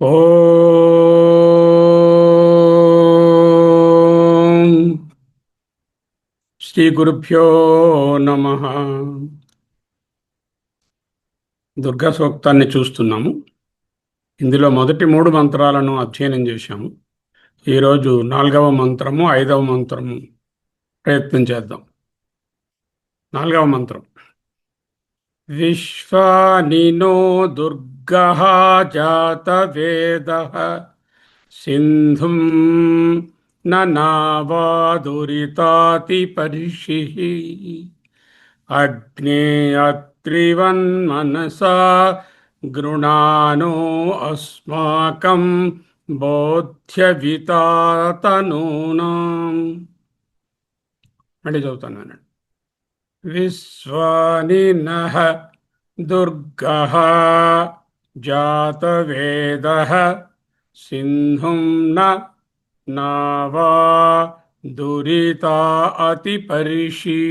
ఓం శ్రీ గురుభ్యో నమః. దుర్గా సూక్తాన్ని చూస్తున్నాము. ఇందులో మొదటి మూడు మంత్రాలను అధ్యయనం చేశాము. ఈరోజు నాలుగవ మంత్రము, ఐదవ మంత్రము ప్రయత్నం చేద్దాం. నాలుగవ మంత్రం. విశ్వానినో దుర్గః జాతవేదః సింధుం ననావాదురితాతి పరిషిః అగ్నే అత్రివన్మనసా గృణానో అస్మాకం బోధ్యవితాతనూనాం. మళ్ళీ చదువుతాను అన్నాడు. విశ్వానినః దుర్గః జాతవేదః సింధుం నావా దురితా అతి పరిషి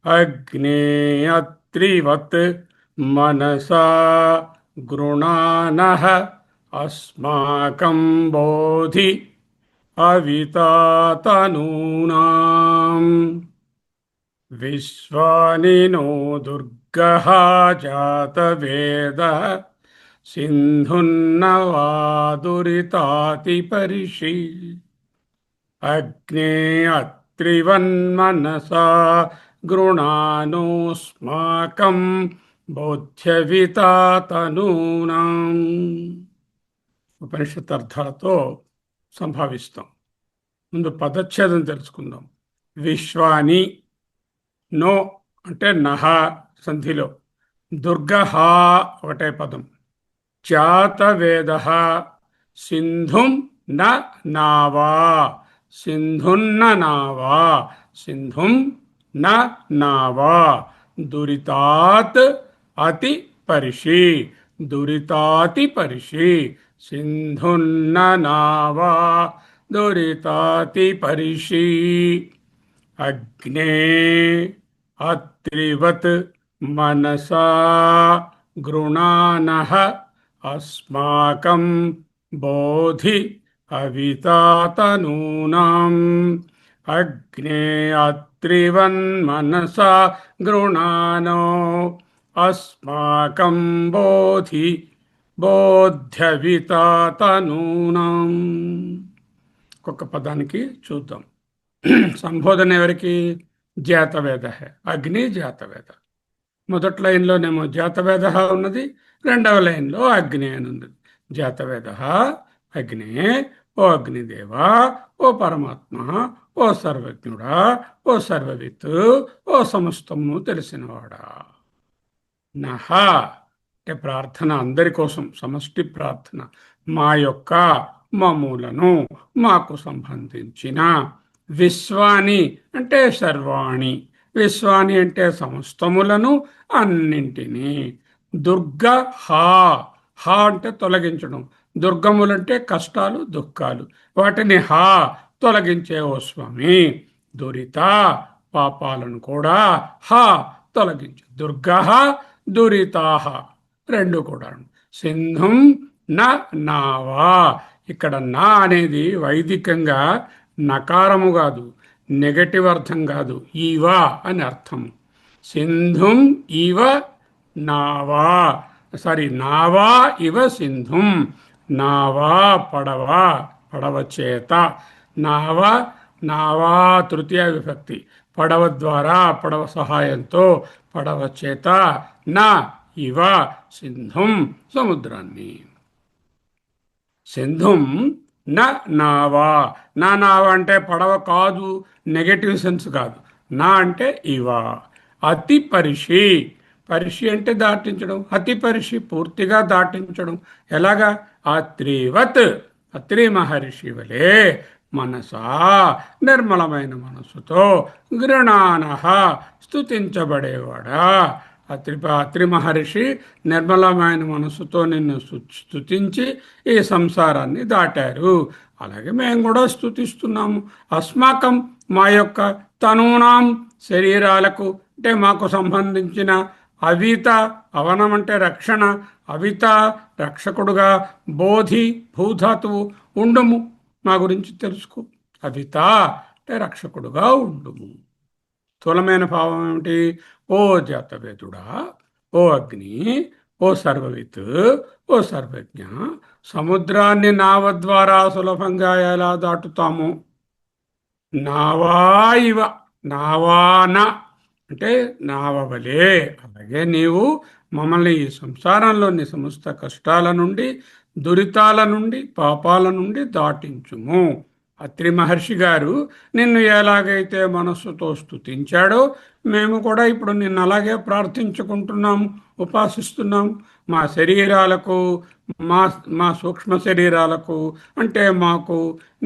అగ్నే అత్రివత్ మనసా గృణానః అస్మాకం బోధి అవితాతనూనాం. విశ్వానినో దుర్గః జాతవేదః సింధున్నవాదురితాతి పరిషి అగ్నే అత్రివన్మనసా గృణానోస్మాకం బోధ్యవితాతనూనాం. ఉపనిషత్ అర్థాలతో సంభావిస్తాం. ముందు పదచ్ఛేదం తెలుసుకుందాం. విశ్వాని, నో అంటే నహ సంధిలో, దుర్గహ ఒకటే పదం, జాతవేద సింధుం న నావా, సింధున్న నావా, సింధుం న నావా, దురితాత్ అతి పరిషి, దురితాతి పరిషి, సింధున్న నావా దురితాతి పరిషి అగ్నే అత్రివత్ మనసా గృణానః అస్మాకం బోధి అవితాతనూనాం. అగ్నే అత్రివన్మనసా గృణానో అస్మాకం బోధి బోధ్యవితాతనూనాం. ఒక్కొక్క పదానికి చూద్దాం. సంబోధన ఎవరికి? జాతవేద, అగ్ని జాతవేద. మొదటి లైన్లోనేమో జాతవేద ఉన్నది, రెండవ లైన్లో అగ్ని అని ఉన్నది. జాతవేద అగ్నే, ఓ అగ్నిదేవా, ఓ పరమాత్మ, ఓ సర్వజ్ఞుడా, ఓ సర్వవిత్, ఓ సమస్తము తెలిసినవాడా. నహ అంటే ప్రార్థన అందరి కోసం, సమష్టి ప్రార్థన. మా యొక్క, మమ్ములను, మాకు సంబంధించిన. విశ్వాని అంటే సర్వాణి, విశ్వాని అంటే సమస్తములను, అన్నింటినీ. దుర్గ హా, హా అంటే తొలగించడం. దుర్గములంటే కష్టాలు, దుఃఖాలు, వాటిని హా తొలగించే ఓ స్వామి. దురిత పాపాలను కూడా హా తొలగించు. దుర్గ దురితాహ రెండు కూడా. సింధుం న నావా, ఇక్కడ నా అనేది వైదికంగా నకారము కాదు, నెగటివ్ అర్థం కాదు, ఈవా అని అర్థం. సింధుం ఇవ నావా, నావా ఇవ సింధుం. నావా పడవ, పడవ చేత. నావా, నావా తృతీయ విభక్తి. పడవ ద్వారా, పడవ సహాయంతో, పడవ చేత. నా ఇవ సింధుం సముద్రాన్ని. సింధుం న నావా, నా నావా అంటే పడవ కాదు, నెగటివ్ సెన్స్ కాదు. నా అంటే ఇవ. అతి పరిషి, పరిషి అంటే దాటించడం, అతి పరిషి పూర్తిగా దాటించడం. ఎలాగా? అత్రివత్, అత్రి మహర్షి వలె మనసా నిర్మలమైన మనసుతో, గృణానః స్తుతించబడేవాడా. అత్రి మహర్షి నిర్మలమైన మనసుతో నిన్ను స్తుతించి ఈ సంసారాన్ని దాటారు. అలాగే మేము కూడా స్తుతిస్తున్నాము. అస్మాకం మా యొక్క తనూనాం శరీరాలకు, అంటే మాకు సంబంధించిన అవిత, అవనం అంటే రక్షణ, అవిత రక్షకుడుగా, బోధి భూధాతువు, ఉండుము మా గురించి తెలుసుకో. అవిత అంటే రక్షకుడుగా ఉండుము. స్థూలమైన భావం ఏమిటి? ఓ జాతవేదుడా, ఓ అగ్ని, ఓ సర్వవిత్, ఓ సర్వజ్ఞ, సముద్రాన్ని నావ ద్వారా సులభంగా ఎలా దాటుతాము? నావా ఇవ, నావాన అంటే నావవలే, అలాగే నీవు మమ్మల్ని ఈ సంసారంలోని సమస్త కష్టాల నుండి, దురితాల నుండి, పాపాల నుండి దాటించుము. అత్రి మహర్షి గారు నిన్ను ఎలాగైతే మనస్సుతో స్తుతించాడో మేము కూడా ఇప్పుడు నిన్ను అలాగే ప్రార్థించుకుంటున్నాము, ఉపాసిస్తున్నాము. మా శరీరాలకు, మా మా సూక్ష్మ శరీరాలకు అంటే మాకు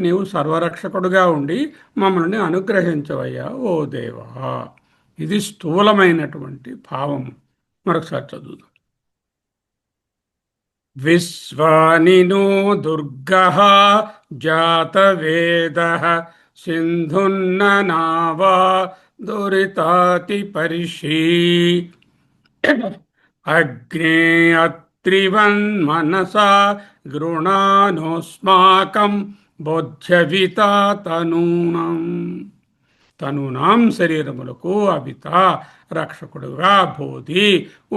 నీవు సర్వరక్షకుడుగా ఉండి మమ్మల్ని అనుగ్రహించవయ్యా ఓ దేవా. ఇది స్థూలమైనటువంటి భావము. మరొకసారి చదువుదాం. విశ్వానినో దుర్గః జాతవేదః సింధున్ననావా దురితాతి పరిషీ అగ్నే అత్రివన్మనసా గృణానోస్మాకం బోధ్యవితా తనూనం. తనునాం శరీరములకు అవిత రక్షకుడుగా బోధి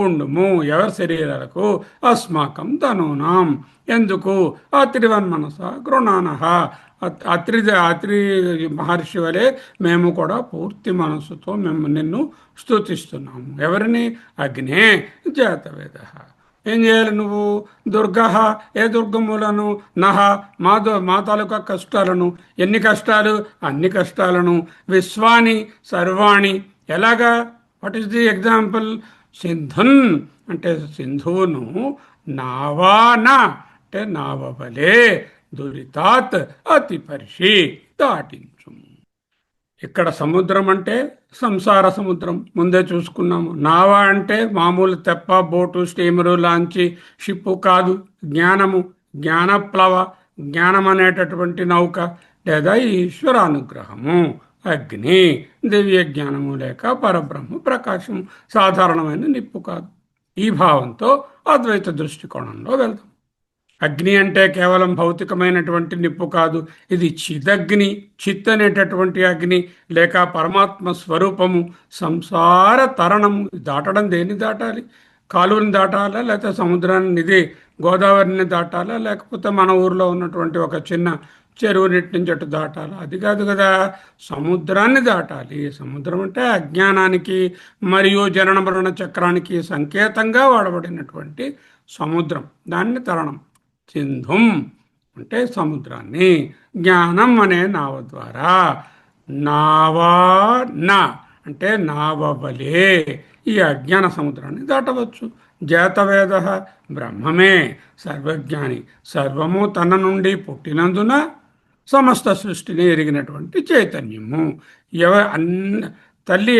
ఉండుము. ఎవరి శరీరాలకు? అస్మాకం తనూనాం. ఎందుకు? అత్రివన్మనస గృణానః, అత్రి మహర్షి వలె మేము కూడా పూర్తి మనస్సుతో మేము నిన్ను స్తుతిస్తున్నాము. ఎవరిని? అగ్నే జాతవేద. ఏం చేయాలి నువ్వు? దుర్గ, ఏ దుర్గములను? నహ, మా తాలూకా కష్టాలను. ఎన్ని కష్టాలు? అన్ని కష్టాలను. విశ్వాని, సర్వాణి. ఎలాగా? What is the example? సింధున్ అంటే సింధువును, నావాన అంటే నావవలే, దురితాత్ అతి పరిషి దాటించు. ఇక్కడ సముద్రం అంటే సంసార సముద్రం ముందే చూసుకున్నాము. నావా అంటే మామూలు తెప్ప, బోటు, స్టీమరు, లాంచి, షిప్పు కాదు. జ్ఞానము, జ్ఞానప్లవ, జ్ఞానం అనేటటువంటి నౌక లేదా ఈశ్వరానుగ్రహము. అగ్ని దివ్య జ్ఞానము లేక పరబ్రహ్మ ప్రకాశం, సాధారణమైన నిప్పు కాదు. ఈ భావంతో అద్వైత దృష్టికోణంలో వెళ్దాం. అగ్ని అంటే కేవలం భౌతికమైనటువంటి నిప్పు కాదు, ఇది చిదగ్ని, చిత్ అనేటటువంటి అగ్ని లేక పరమాత్మ స్వరూపము. సంసార తరణము. దాటడం దేన్ని దాటాలి? కాలువని దాటాలా, లేకపోతే సముద్రాన్ని, నిధి గోదావరిని దాటాలా, లేకపోతే మన ఊర్లో ఉన్నటువంటి ఒక చిన్న చెరువు నీటి నుంచి అటు దాటాలా? అది కాదు కదా, సముద్రాన్ని దాటాలి. సముద్రం అంటే అజ్ఞానానికి మరియు జనన మరణ చక్రానికి సంకేతంగా వాడబడినటువంటి సముద్రం, దాన్ని తరణం. సింధుం అంటే సముద్రాన్ని, జ్ఞానం అనే నావ ద్వారా. నావా నా అంటే నావవలే ఈ అజ్ఞాన సముద్రాన్ని దాటవచ్చు. జాతవేద బ్రహ్మమే సర్వజ్ఞాని, సర్వము తన నుండి పుట్టినందున సమస్త సృష్టిని ఎరిగినటువంటి చైతన్యము. తల్లి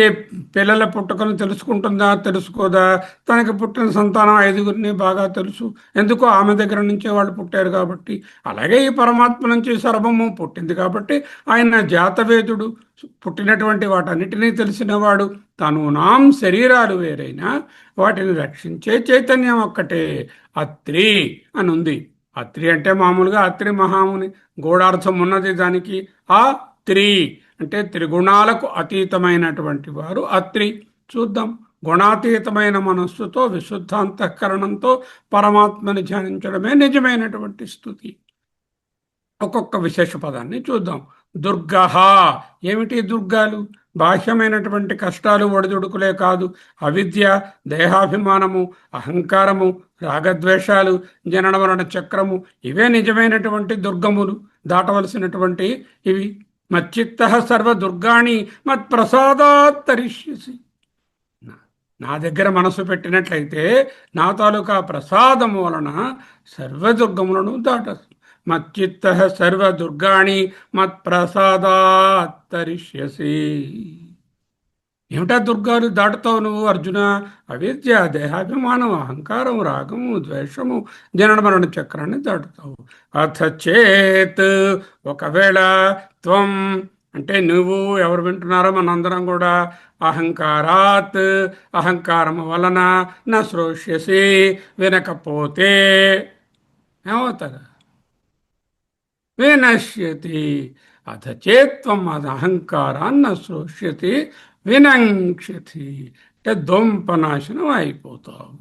పిల్లల పుట్టుకను తెలుసుకుంటుందా? తెలుసుకోదా? తనకి పుట్టిన సంతానం 5గురిని బాగా తెలుసు. ఎందుకో ఆమె దగ్గర నుంచే వాళ్ళు పుట్టారు కాబట్టి. అలాగే ఈ పరమాత్మ నుంచి సర్వము పుట్టింది కాబట్టి ఆయన జాతవేదుడు, పుట్టినటువంటి వాటన్నిటినీ తెలిసినవాడు. తనునాం శరీరాలు వేరైనా వాటిని రక్షించే చైతన్యం ఒక్కటే. అత్రి అని ఉంది. అత్రి అంటే మామూలుగా అత్రి మహాముని, గూఢార్థం ఉన్నది దానికి. ఆ త్రి అంటే త్రిగుణాలకు అతీతమైనటువంటి వారు అత్రి. చూద్దాం. గుణాతీతమైన మనస్సుతో, విశుద్ధ అంతఃకరణంతో పరమాత్మని ధ్యానించడమే నిజమైనటువంటి స్థుతి. ఒక్కొక్క విశేష పదాన్ని చూద్దాం. దుర్గహ. ఏమిటి దుర్గాలు? బాహ్యమైనటువంటి కష్టాలు, ఒడిదుడుకులే కాదు, అవిద్య, దేహాభిమానము, అహంకారము, రాగద్వేషాలు, జనన మరణ చక్రము, ఇవే నిజమైనటువంటి దుర్గములు, దాటవలసినటువంటి ఇవి. మచ్చిత్త సర్వదుర్గాణి మత్ప్రసాదాత్ తరిష్యసి. నా దగ్గర మనసు పెట్టినట్లయితే నా తాలూకా ప్రసాదము వలన సర్వదుర్గములను దాటచ్చు. మచ్చిత్త సర్వదుర్గాణి మత్ప్రసాదాత్ తరిష్యసి. ఏమిటా దుర్గాలు దాటుతావు నువ్వు అర్జున? అవిద్య, దేహాభిమానం, అహంకారం, రాగము, ద్వేషము, జనన మరణ చక్రాన్ని దాటుతావు. అథ చేత్ ఒకవేళ, త్వం అంటే నువ్వు ఎవరు వింటున్నారో మనందరం కూడా అహంకారాత్, అహంకారము వలన నా శ్రోష్యసి, వినకపోతే ఏమవుతుంది? వినశ్యతి. అథ చేత్వం అది అహంకారాన్న శ్రోష్యతి వినంక్షతి, అంటే దొంపనాశనం అయిపోతావు.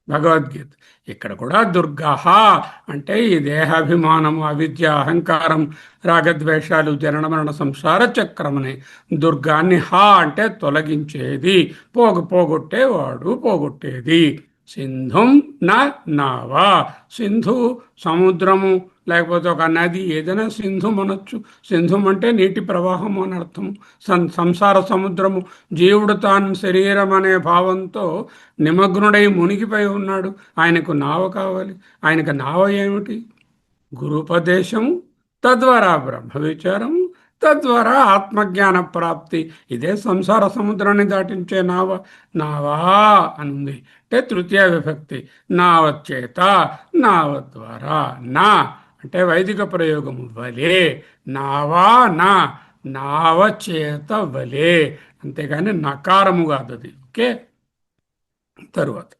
భగవద్గీత. ఇక్కడ కూడా దుర్గహ అంటే ఈ దేహాభిమానము, అవిద్య, అహంకారం, రాగద్వేషాలు, జనన మరణ సంసార చక్రమని దుర్గాన్ని హ అంటే తొలగించేది, పోగొట్టేవాడు, పోగొట్టేది. సింధుం నా నావా. సింధు సముద్రము, లేకపోతే ఒక నది, ఏదైనా సింధు అనొచ్చు. సింధుం అంటే నీటి ప్రవాహం అని అర్థం. సంసార సముద్రము. జీవుడు తాను శరీరం అనే భావంతో నిమగ్నుడై మునిగిపోయి ఉన్నాడు. ఆయనకు నావ కావాలి. ఆయనకు నావ ఏమిటి? గురుపదేశము, తద్వారా బ్రహ్మ విచారము, తద్వారా ఆత్మజ్ఞాన ప్రాప్తి. ఇదే సంసార సముద్రాన్ని దాటించే నావ. నావా అనుంది అంటే తృతీయ విభక్తి. నావచేత, నావ ద్వారా. నా అంటే వైదిక ప్రయోగము వలే. నావా నా, నావచేత వలే, అంతేగాని నకారము కాదు అది. ఓకే. తరువాత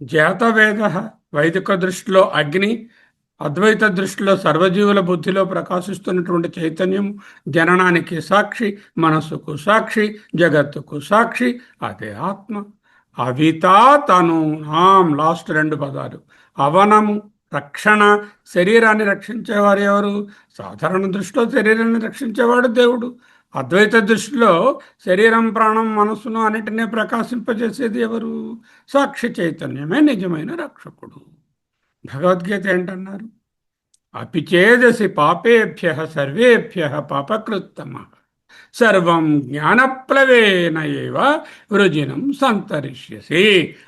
జాతవేద వైదిక దృష్టిలో అగ్ని, అద్వైత దృష్టిలో సర్వజీవుల బుద్ధిలో ప్రకాశిస్తున్నటువంటి చైతన్యం, జననానికి సాక్షి, మనస్సుకు సాక్షి, జగత్తుకు సాక్షి, అదే ఆత్మ. అవితా తనూనాం, లాస్ట్ రెండు పదాలు. అవనము రక్షణ, శరీరాన్ని రక్షించేవారు ఎవరు? సాధారణ దృష్టిలో శరీరాన్ని రక్షించేవాడు దేవుడు. అద్వైత దృష్టిలో శరీరం, ప్రాణం, మనస్సును అన్నిటినీ ప్రకాశింపజేసేది ఎవరు? సాక్షి చైతన్యమే నిజమైన రక్షకుడు. భగవద్గీత ఏంటన్నారు? అపిచేదసి పాపేభ్య సర్వేభ్య పాపకృత్తమ సర్వం జ్ఞానప్లవేన ఏవ వృజినం సంతరిష్యసి.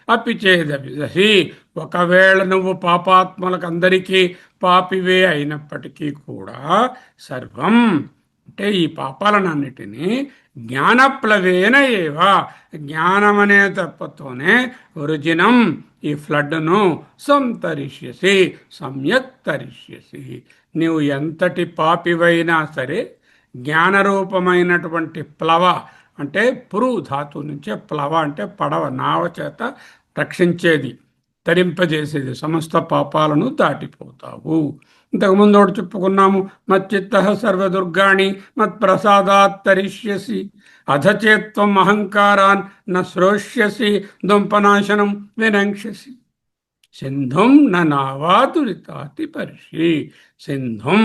అపిచేదసి, ఒకవేళ నువ్వు పాపాత్మలకు అందరికీ పాపివే అయినప్పటికీ కూడా, సర్వం అంటే ఈ పాపాలనన్నిటినీ జ్ఞానప్లవేన ఏవా, జ్ఞానమనే తప్పతోనే, వృజినం ఈ ఫ్లడ్ను, సంతరిష్యసి సమ్యక్ తరిష్యసి. నీవు ఎంతటి పాపివైనా సరే జ్ఞానరూపమైనటువంటి ప్లవ అంటే పురు ధాతు నుంచే ప్లవ అంటే పడవ, నావ చేత రక్షించేది, తరింపజేసేది, సమస్త పాపాలను దాటిపోతావు. ఇంతకుముందు ఒకటి చెప్పుకున్నాము, మచ్చిత్త సర్వదుర్గాణి మత్ప్రసాదాత్ తరిష్యసి, అధచేత్వం అహంకారాన్ న శ్రోష్యసి దుంపనాశనం వినంక్షసి. సింధుం నావా దురితాతి పరిషి. సింధుం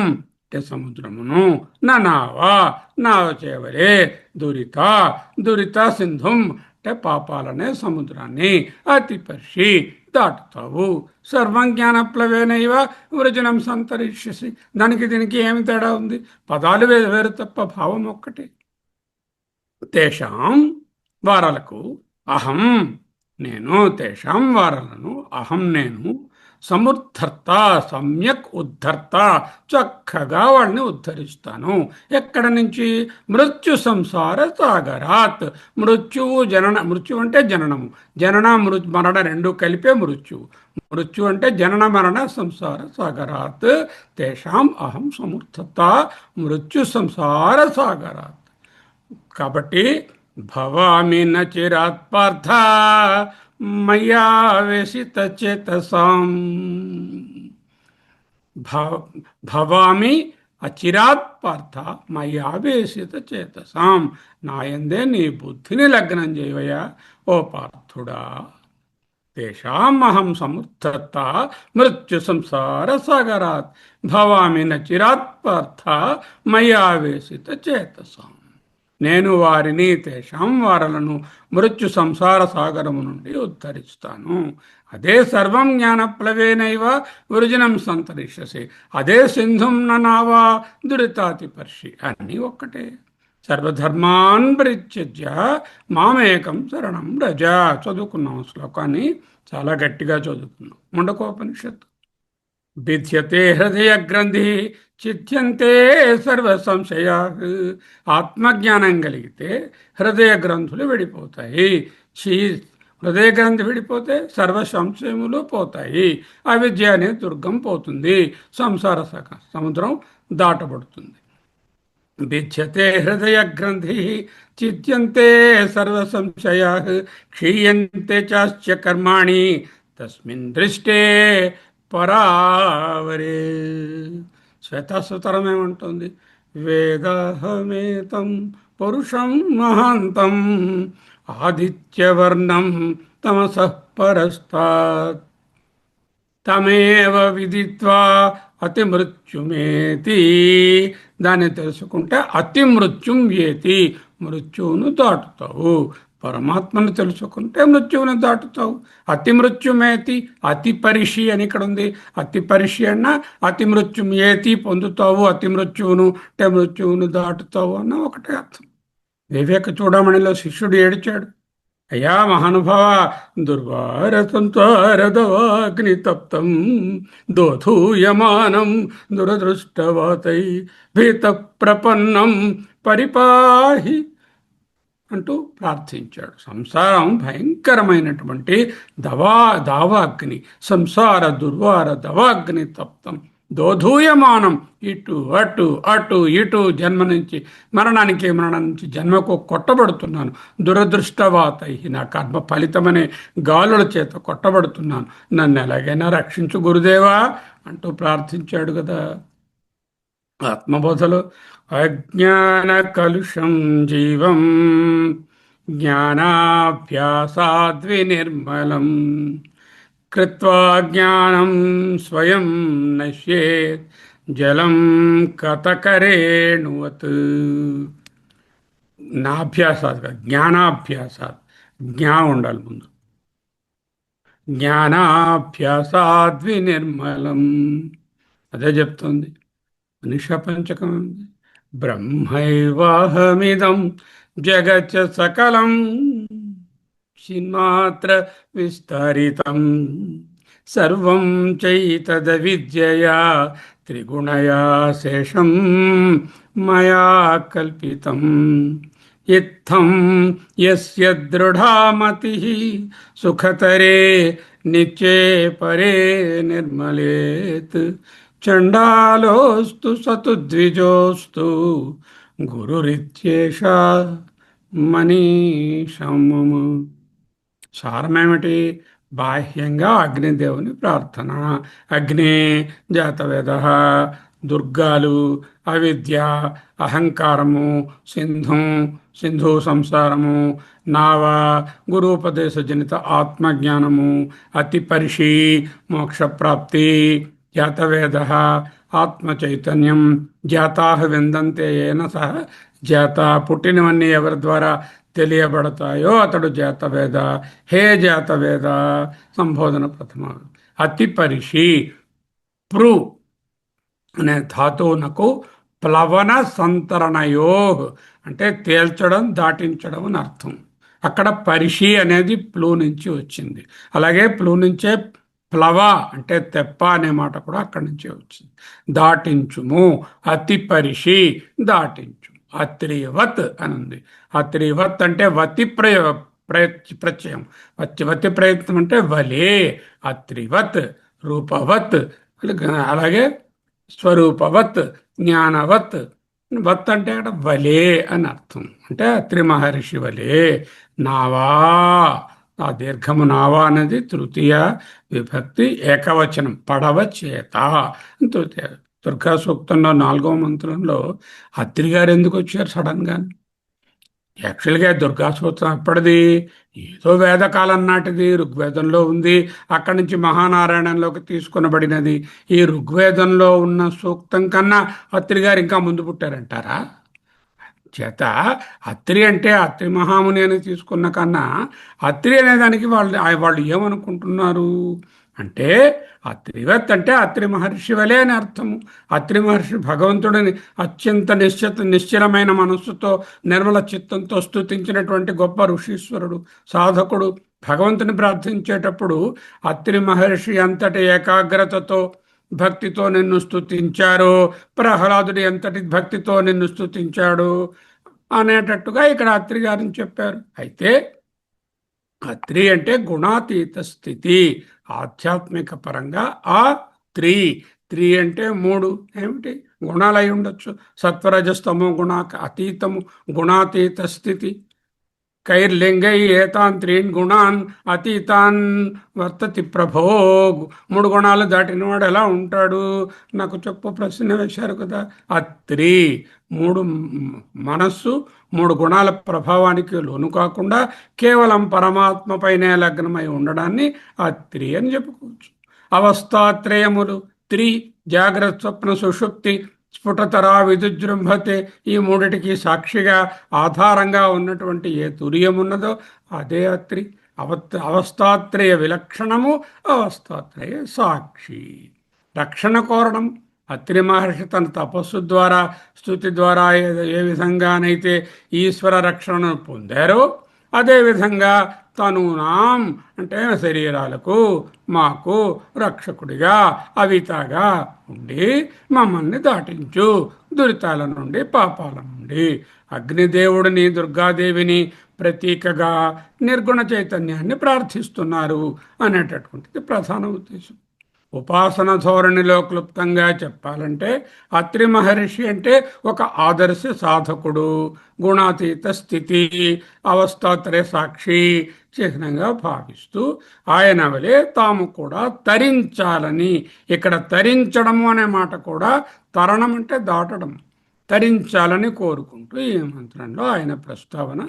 అంటే సముద్రమును, నావా నావ చేవలే, దురిత సింధుం అంటే పాపాలనే సముద్రాన్ని, అతి పరిషి దాటుతావు. సర్వం జ్ఞానప్లవేనైవ వృజనం సంతరిష్యసి. దానికి దీనికి ఏమి తేడా ఉంది? పదాలు వేరు తప్ప భావం ఒక్కటే. తేషాం వారలకు అహం నేను, తేషాం వారలను అహం నేను, సముద్ధర్త సమ్యక్ ఉద్ధర్త చక్కగా వాడిని ఉద్ధరిస్తాను. ఎక్కడ నుంచి? మృత్యు సంసార సాగరాత్. మృత్యువు మృత్యు అంటే జననము, మరణ రెండు కలిపే మృత్యువు. మృత్యు అంటే జనన మరణ సంసార సాగరాత్. తేషాం అహం సముద్ధర్త మృత్యు సంసార సాగరాత్. కాబట్టి భవామి నచిరాత్ పార్థ మయా వేషిత చేతసాం. భవామి అచిరాత్ పార్థ మయా వేషిత చేతసాం. నాయందే నీ బుద్ధిని లగ్నం చేయవయ్యా ఓ పార్థుడా. తేషామహం సముద్ధర్త మృత్యు సంసార సాగరాత్ భవామి నచిరాత్ పార్థ మయా వేషిత చేతసాం. నేను వారిని, తేషాం వారలను, మృత్యు సంసార సాగరము నుండి ఉద్ధరిస్తాను. అదే సర్వం జ్ఞానప్లవేనైవ వృజనం సంతరిష్యసి. అదే సింధుం నావా దురితాతి పర్షి. అన్నీ ఒక్కటే. సర్వధర్మాన్ పరిత్యజ్య మామేకం శరణం రజ. చదువుకున్నాం శ్లోకాన్ని, చాలా గట్టిగా చదువుకున్నాం. ముండకోపనిషత్తు. భిద్యతే హృదయ గ్రంథి చిత్యంతే సర్వ సంశయా. ఆత్మజ్ఞానం కలిగితే హృదయ గ్రంథులు విడిపోతాయి. హృదయ గ్రంథి విడిపోతే సర్వ సంశయములు పోతాయి. అవిద్య అనే దుర్గం పోతుంది. సంసార సముద్రం దాటబడుతుంది. भिद्यते हृदयग्रन्थिः चिद्यन्ते सर्वसंशयाः क्षीयन्ते चास्य कर्माणि तस्मिन् दृष्टे పరావరే. శ్వేతాశ్వతరం ఏమంటుంది? వేదాహమేతం పురుషం మహాంతం ఆదిత్యవర్ణం తమసః పరస్తాత్ తమేవ విదిత్వా అతి మృత్యుమేతి. దాన్ని తెలుసుకుంటే అతి మృత్యుం ఏతి, మృత్యువును దాటుతావు. పరమాత్మను తెలుసుకుంటే మృత్యువును దాటుతావు. అతి మృత్యుమేతి, అతి పరిషి అని ఇక్కడ ఉంది. అతి పరిషి అన్న అతి మృత్యుం ఏతి పొందుతావు, అతి మృత్యువును అంటే మృత్యువును దాటుతావు అన్న ఒకటే అర్థం. వివేక చూడమణిలో శిష్యుడు ఏడిచాడు, అయ్యా మహానుభావ, దుర్వారసంతారదవాగ్ని తప్తం దోధూయమానం దురదృష్టవాతై భీత ప్రపన్నం పరిపాహి అంటూ ప్రార్థించాడు. సంసారం భయంకరమైనటువంటి దావాగ్ని, సంసార దుర్వార దవాగ్ని తప్తం దోధూయమానం, ఇటు అటు అటు ఇటు జన్మ నుంచి మరణానికి, మరణం నుంచి జన్మకు కొట్టబడుతున్నాను. దురదృష్టవాతై, నా కర్మ ఫలితమనే గాలుల చేత కొట్టబడుతున్నాను, నన్ను ఎలాగైనా రక్షించు గురుదేవా అంటూ ప్రార్థించాడు కదా. ఆత్మబోధలో అజ్ఞాన కలుషం జీవం జ్ఞానాభ్యాసాద్వినిర్మలం కృత్వా జ్ఞానం స్వయం నశ్యేత్ జలం కథకరేణువత్. నాభ్యాసాత్ జ్ఞానాభ్యాసాత్, జ్ఞా ఉండాలి ముందు. జ్ఞానాభ్యాసాద్వినిర్మలం అదే చెప్తుంది మనిషా పంచకం. బ్రహ్మైవాహమిదం జగచ్చ సకలం చిన్మాత్ర విస్తరితం సర్వం చైతద విద్యయా త్రిగుణయా శేషం మయా కల్పితం ఇత్థం యస్య దృఢా మతిః సుఖతరే నిత్యే పరే నిర్మలేత్ చండాలోస్తు సతు ద్విజోస్తు గురురిత్యేష మనీషమమ. సారమేమిటి? బాహ్యంగా అగ్నిదేవుని ప్రార్థన. అగ్నే జాతవేద, దుర్గాలు, అవిద్య, అహంకారము, సింధు సంసారము, నావ గురూపదేశ జనిత ఆత్మజ్ఞానము, అతి పరిషి మోక్షప్రాప్తి, జాతవేద ఆత్మ చైతన్యం, జాతా విందంతే ఏన సహ జాత, పుట్టినవన్నీ ఎవరి ద్వారా తెలియబడతాయో అతడు జాతవేద. హే జాతవేద సంబోధన ప్రథమ. అతి పరిషి పృ అనే ధాతువునకు ప్లవన సంతరణయో అంటే తేల్చడం, దాటించడం అని అర్థం. అక్కడ పరిషి అనేది ప్లూ నుంచి వచ్చింది. అలాగే ప్లూ నుంచే ప్లవ అంటే తెప్ప అనే మాట కూడా అక్కడి నుంచే వచ్చింది. దాటించుము, అతి పరిషి దాటించు. అత్రివత్ అని ఉంది. అత్రివత్ అంటే వతి ప్రత్యయం. వతి ప్రయత్నం అంటే వలే. అత్రివత్ రూపవత్, అలాగే స్వరూపవత్, జ్ఞానవత్. వత్ అంటే అక్కడ వలే అని అర్థం. అంటే అత్రి మహర్షి వలే. నావా, ఆ దీర్ఘము నావా అనేది తృతీయ విభక్తి ఏకవచనం, పడవ చేత తృతీయ. దుర్గా సూక్తంలో 4వ మంత్రంలో అత్రి గారు ఎందుకు వచ్చారు సడన్గా? యాక్చువల్గా దుర్గా సూత్రం ఎప్పటిది? ఏదో వేదకాలం నాటిది, ఋగ్వేదంలో ఉంది. అక్కడి నుంచి మహానారాయణంలోకి తీసుకునబడినది. ఈ ఋగ్వేదంలో ఉన్న సూక్తం కన్నా అత్రి గారు ఇంకా ముందు పుట్టారంటారా? చేత అత్రి అంటే అత్రి మహాముని అని తీసుకున్న కన్నా అత్రి అనేదానికి వాళ్ళు ఏమనుకుంటున్నారు అంటే అత్రివత్ అంటే అత్రి మహర్షి వలే అని అర్థము. అత్రి మహర్షి భగవంతుడిని అత్యంత నిశ్చలమైన మనస్సుతో, నిర్మల చిత్తంతో స్తుతించినటువంటి గొప్ప ఋషీశ్వరుడు, సాధకుడు. భగవంతుని ప్రార్థించేటప్పుడు అత్రి మహర్షి అంతటి ఏకాగ్రతతో భక్తితో నిన్ను స్తుతించారు, ప్రహ్లాదుడు ఎంతటి భక్తితో నిన్ను స్తుతించాడు అనేటట్టుగా ఇక్కడ అత్రి గారిని చెప్పారు. అయితే అత్రి అంటే గుణాతీత స్థితి, ఆధ్యాత్మిక పరంగా ఆ త్రి త్రి అంటే మూడు. ఏమిటి గుణాలు అయి ఉండొచ్చు. సత్వరజస్తమో గుణాక అతీతము, గుణాతీత స్థితి. కైర్లింగై ఏతాన్ త్రీన్ గుణాన్ అతీతాన్ వర్తతి ప్రభో. మూడు గుణాలు దాటినవాడు ఎలా ఉంటాడు నాకు చెప్పు, ప్రశ్న వేశారు కదా. ఆ త్రీ మూడు, మనస్సు మూడు గుణాల ప్రభావానికి లోను కాకుండా కేవలం పరమాత్మ పైనే లగ్నమై ఉండడాన్ని ఆ త్రి అని చెప్పుకోవచ్చు. అవస్థాత్రయములు త్రి, జాగ్రత్త స్వప్న సుషుప్తి స్ఫుటతరా విదుజృంభతే, ఈ మూడిటికి సాక్షిగా ఆధారంగా ఉన్నటువంటి ఏ తుర్యం ఉన్నదో అదే అత్రి. అవస్థాత్రయ విలక్షణము, అవస్థాత్రయ సాక్షి. రక్షణ కోరడం అత్రి మహర్షి తన తపస్సు ద్వారా, స్తుతి ద్వారా ఏ విధంగానైతే ఈశ్వర రక్షణను పొందారో అదేవిధంగా తను నాం అంటే శరీరాలకు మాకు రక్షకుడిగా అవితాగా ఉండి మమ్మల్ని దాటించు దురితాల నుండి, పాపాల నుండి. అగ్నిదేవుడిని, దుర్గాదేవిని ప్రతీకగా నిర్గుణ చైతన్యాన్ని ప్రార్థిస్తున్నారు అనేటటువంటిది ప్రధాన ఉద్దేశం. ఉపాసన ధోరణిలో క్లుప్తంగా చెప్పాలంటే అత్రి మహర్షి అంటే ఒక ఆదర్శ సాధకుడు, గుణాతీత స్థితి, అవస్థాత్రయ సాక్షి చిహ్నంగా భావిస్తూ ఆయన వలె తాము కూడా తరించాలని. ఇక్కడ తరించడము అనే మాట కూడా, తరణం అంటే దాటడం, తరించాలని కోరుకుంటూ ఈ మంత్రంలో ఆయన ప్రస్తావన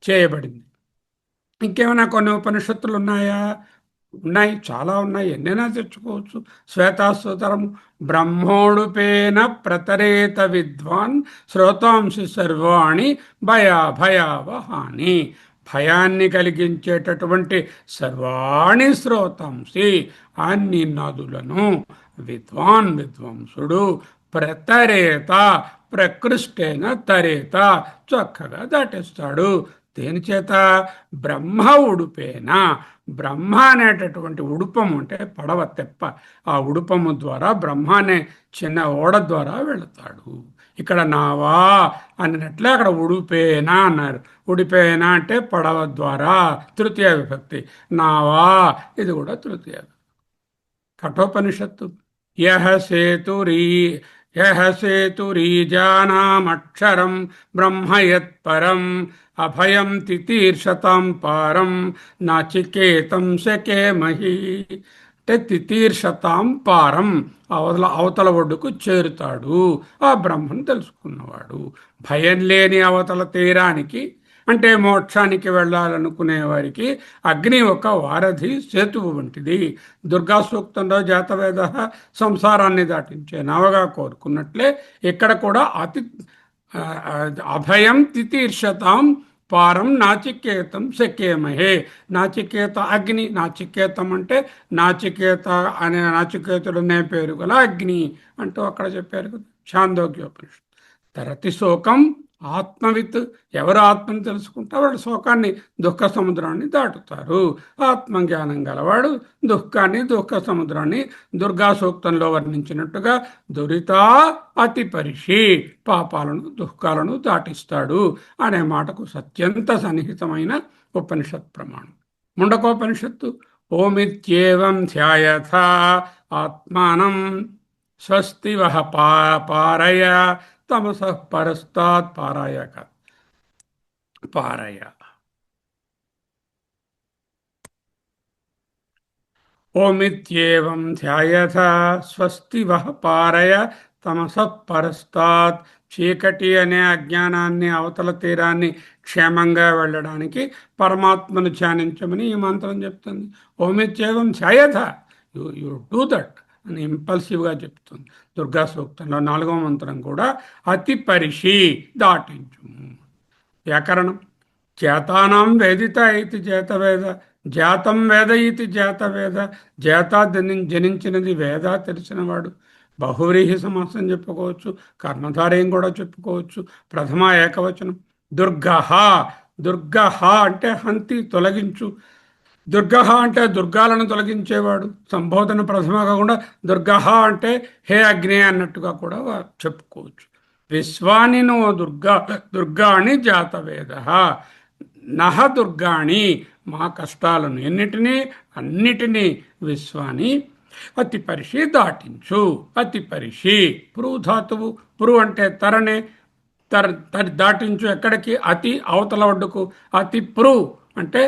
చేయబడింది. ఇంకేమైనా కొన్ని ఉపనిషత్తులు ఉన్నాయా? ఉన్నాయి, చాలా ఉన్నాయి, ఎన్నైనా తెచ్చుకోవచ్చు. శ్వేతాశ్వతరం బ్రహ్మోడుపేన ప్రతరేత విద్వాన్ శ్రోతాంసి సర్వాణి భయావహాని. భయాన్ని కలిగించేటటువంటి సర్వాణి శ్రోతాంసి, అన్ని నదులను విద్వాన్ విద్వాంసుడు ప్రతరేత ప్రకృష్టేన తరేత చక్కగా దాటేస్తాడు. దేని చేత? బ్రహ్మ ఉడుపేన. బ్రహ్మ అనేటటువంటి ఉడుపము అంటే పడవ, తెప్ప. ఆ ఉడుపము ద్వారా బ్రహ్మ అనే చిన్న ఓడ ద్వారా వెళతాడు. ఇక్కడ నావా అన్నట్లే అక్కడ ఉడిపేనా అన్నారు. ఉడిపేనా అంటే పడవ ద్వారా, తృతీయ విభక్తి. నావా ఇది కూడా తృతీయ విభక్తి. కఠోపనిషత్తు యహ సేతురీజానామక్షరం బ్రహ్మ యత్పరం అభయం తితీర్షతాం పారం నాచికేతం శకేమహి. అంటే తితీర్షతాం పారం, అవతల ఒడ్డుకు చేరుతాడు ఆ బ్రహ్మను తెలుసుకున్నవాడు. భయం లేని అవతల తీరానికి అంటే మోక్షానికి వెళ్ళాలనుకునే వారికి అగ్ని ఒక వారధి, సేతువు వంటిది. దుర్గా సూక్తంలో జాతవేద సంసారాన్ని దాటించే నవగా కోరుకున్నట్లే ఇక్కడ కూడా అభయం తితీర్షతాం పారం నాచికేతం శకేమహే. నాచికేత అగ్ని, నాచికేతం అంటే నాచికేత అనే నాచికేతుడనే పేరు గల అగ్ని అంటూ అక్కడ చెప్పారు కదా ఛాందోగ్యోపనిషత్తు. తరతి శోకం ఆత్మవిత్. ఎవరు ఆత్మని తెలుసుకుంటే వాడు శోకాన్ని, దుఃఖ సముద్రాన్ని దాటుతారు. ఆత్మజ్ఞానం గలవాడు దుఃఖాన్ని, దుఃఖ సముద్రాన్ని దుర్గా సూక్తంలో వర్ణించినట్టుగా దురితా అతి పరిషి, పాపాలను దుఃఖాలను దాటిస్తాడు అనే మాటకు అత్యంత సన్నిహితమైన ఉపనిషత్ ప్రమాణం ముండకోపనిషత్తు. ఓమిత్యేవం ధ్యాయథ ఆత్మానం స్వస్తి వహ పారయ తమస పరస్తాత్ పారయ. ఓమిత్యేవం ధ్యాయథ స్వస్తి వహ పారయ తమస పరస్తాత్. చీకటి అనే అజ్ఞానాన్ని, అవతల తీరాన్ని క్షేమంగా వెళ్ళడానికి పరమాత్మను ధ్యానించమని ఈ మంత్రం చెప్తుంది. ఓమిత్యేవం ధ్యాయథ, యు డూ దట్ అని ఇంపల్సివ్గా చెప్తుంది. దుర్గా సూక్తంలో 4వ మంత్రం కూడా అతి పరిషి, దాటించు. వ్యాకరణం జాతానాం వేదిత ఇది జాతవేద, జాతం వేద ఇది జాతవేద. జాత జనించినది వేద, తెలిసినవాడు. బహువ్రీహి సమాసం చెప్పుకోవచ్చు, కర్మధారయం కూడా చెప్పుకోవచ్చు. ప్రథమ ఏకవచనం. దుర్గహ, దుర్గహ అంటే హంతి, తొలగించు. దుర్గహ అంటే దుర్గాలను తొలగించేవాడు. సంబోధన ప్రథమ కాకుండా దుర్గహ అంటే హే అగ్ని అన్నట్టుగా కూడా చెప్పుకోవచ్చు. విశ్వాని నో దుర్గాణి జాతవేద. నహ దుర్గాణి, మా కష్టాలను అన్నిటినీ విశ్వాని అతి పరిషి దాటించు. అతి పరిషి పురు ధాతువు. పురు అంటే తరణే. దాటించు ఎక్కడికి? అతి అవతల ఒడ్డుకు. అతి ప్రు అంటే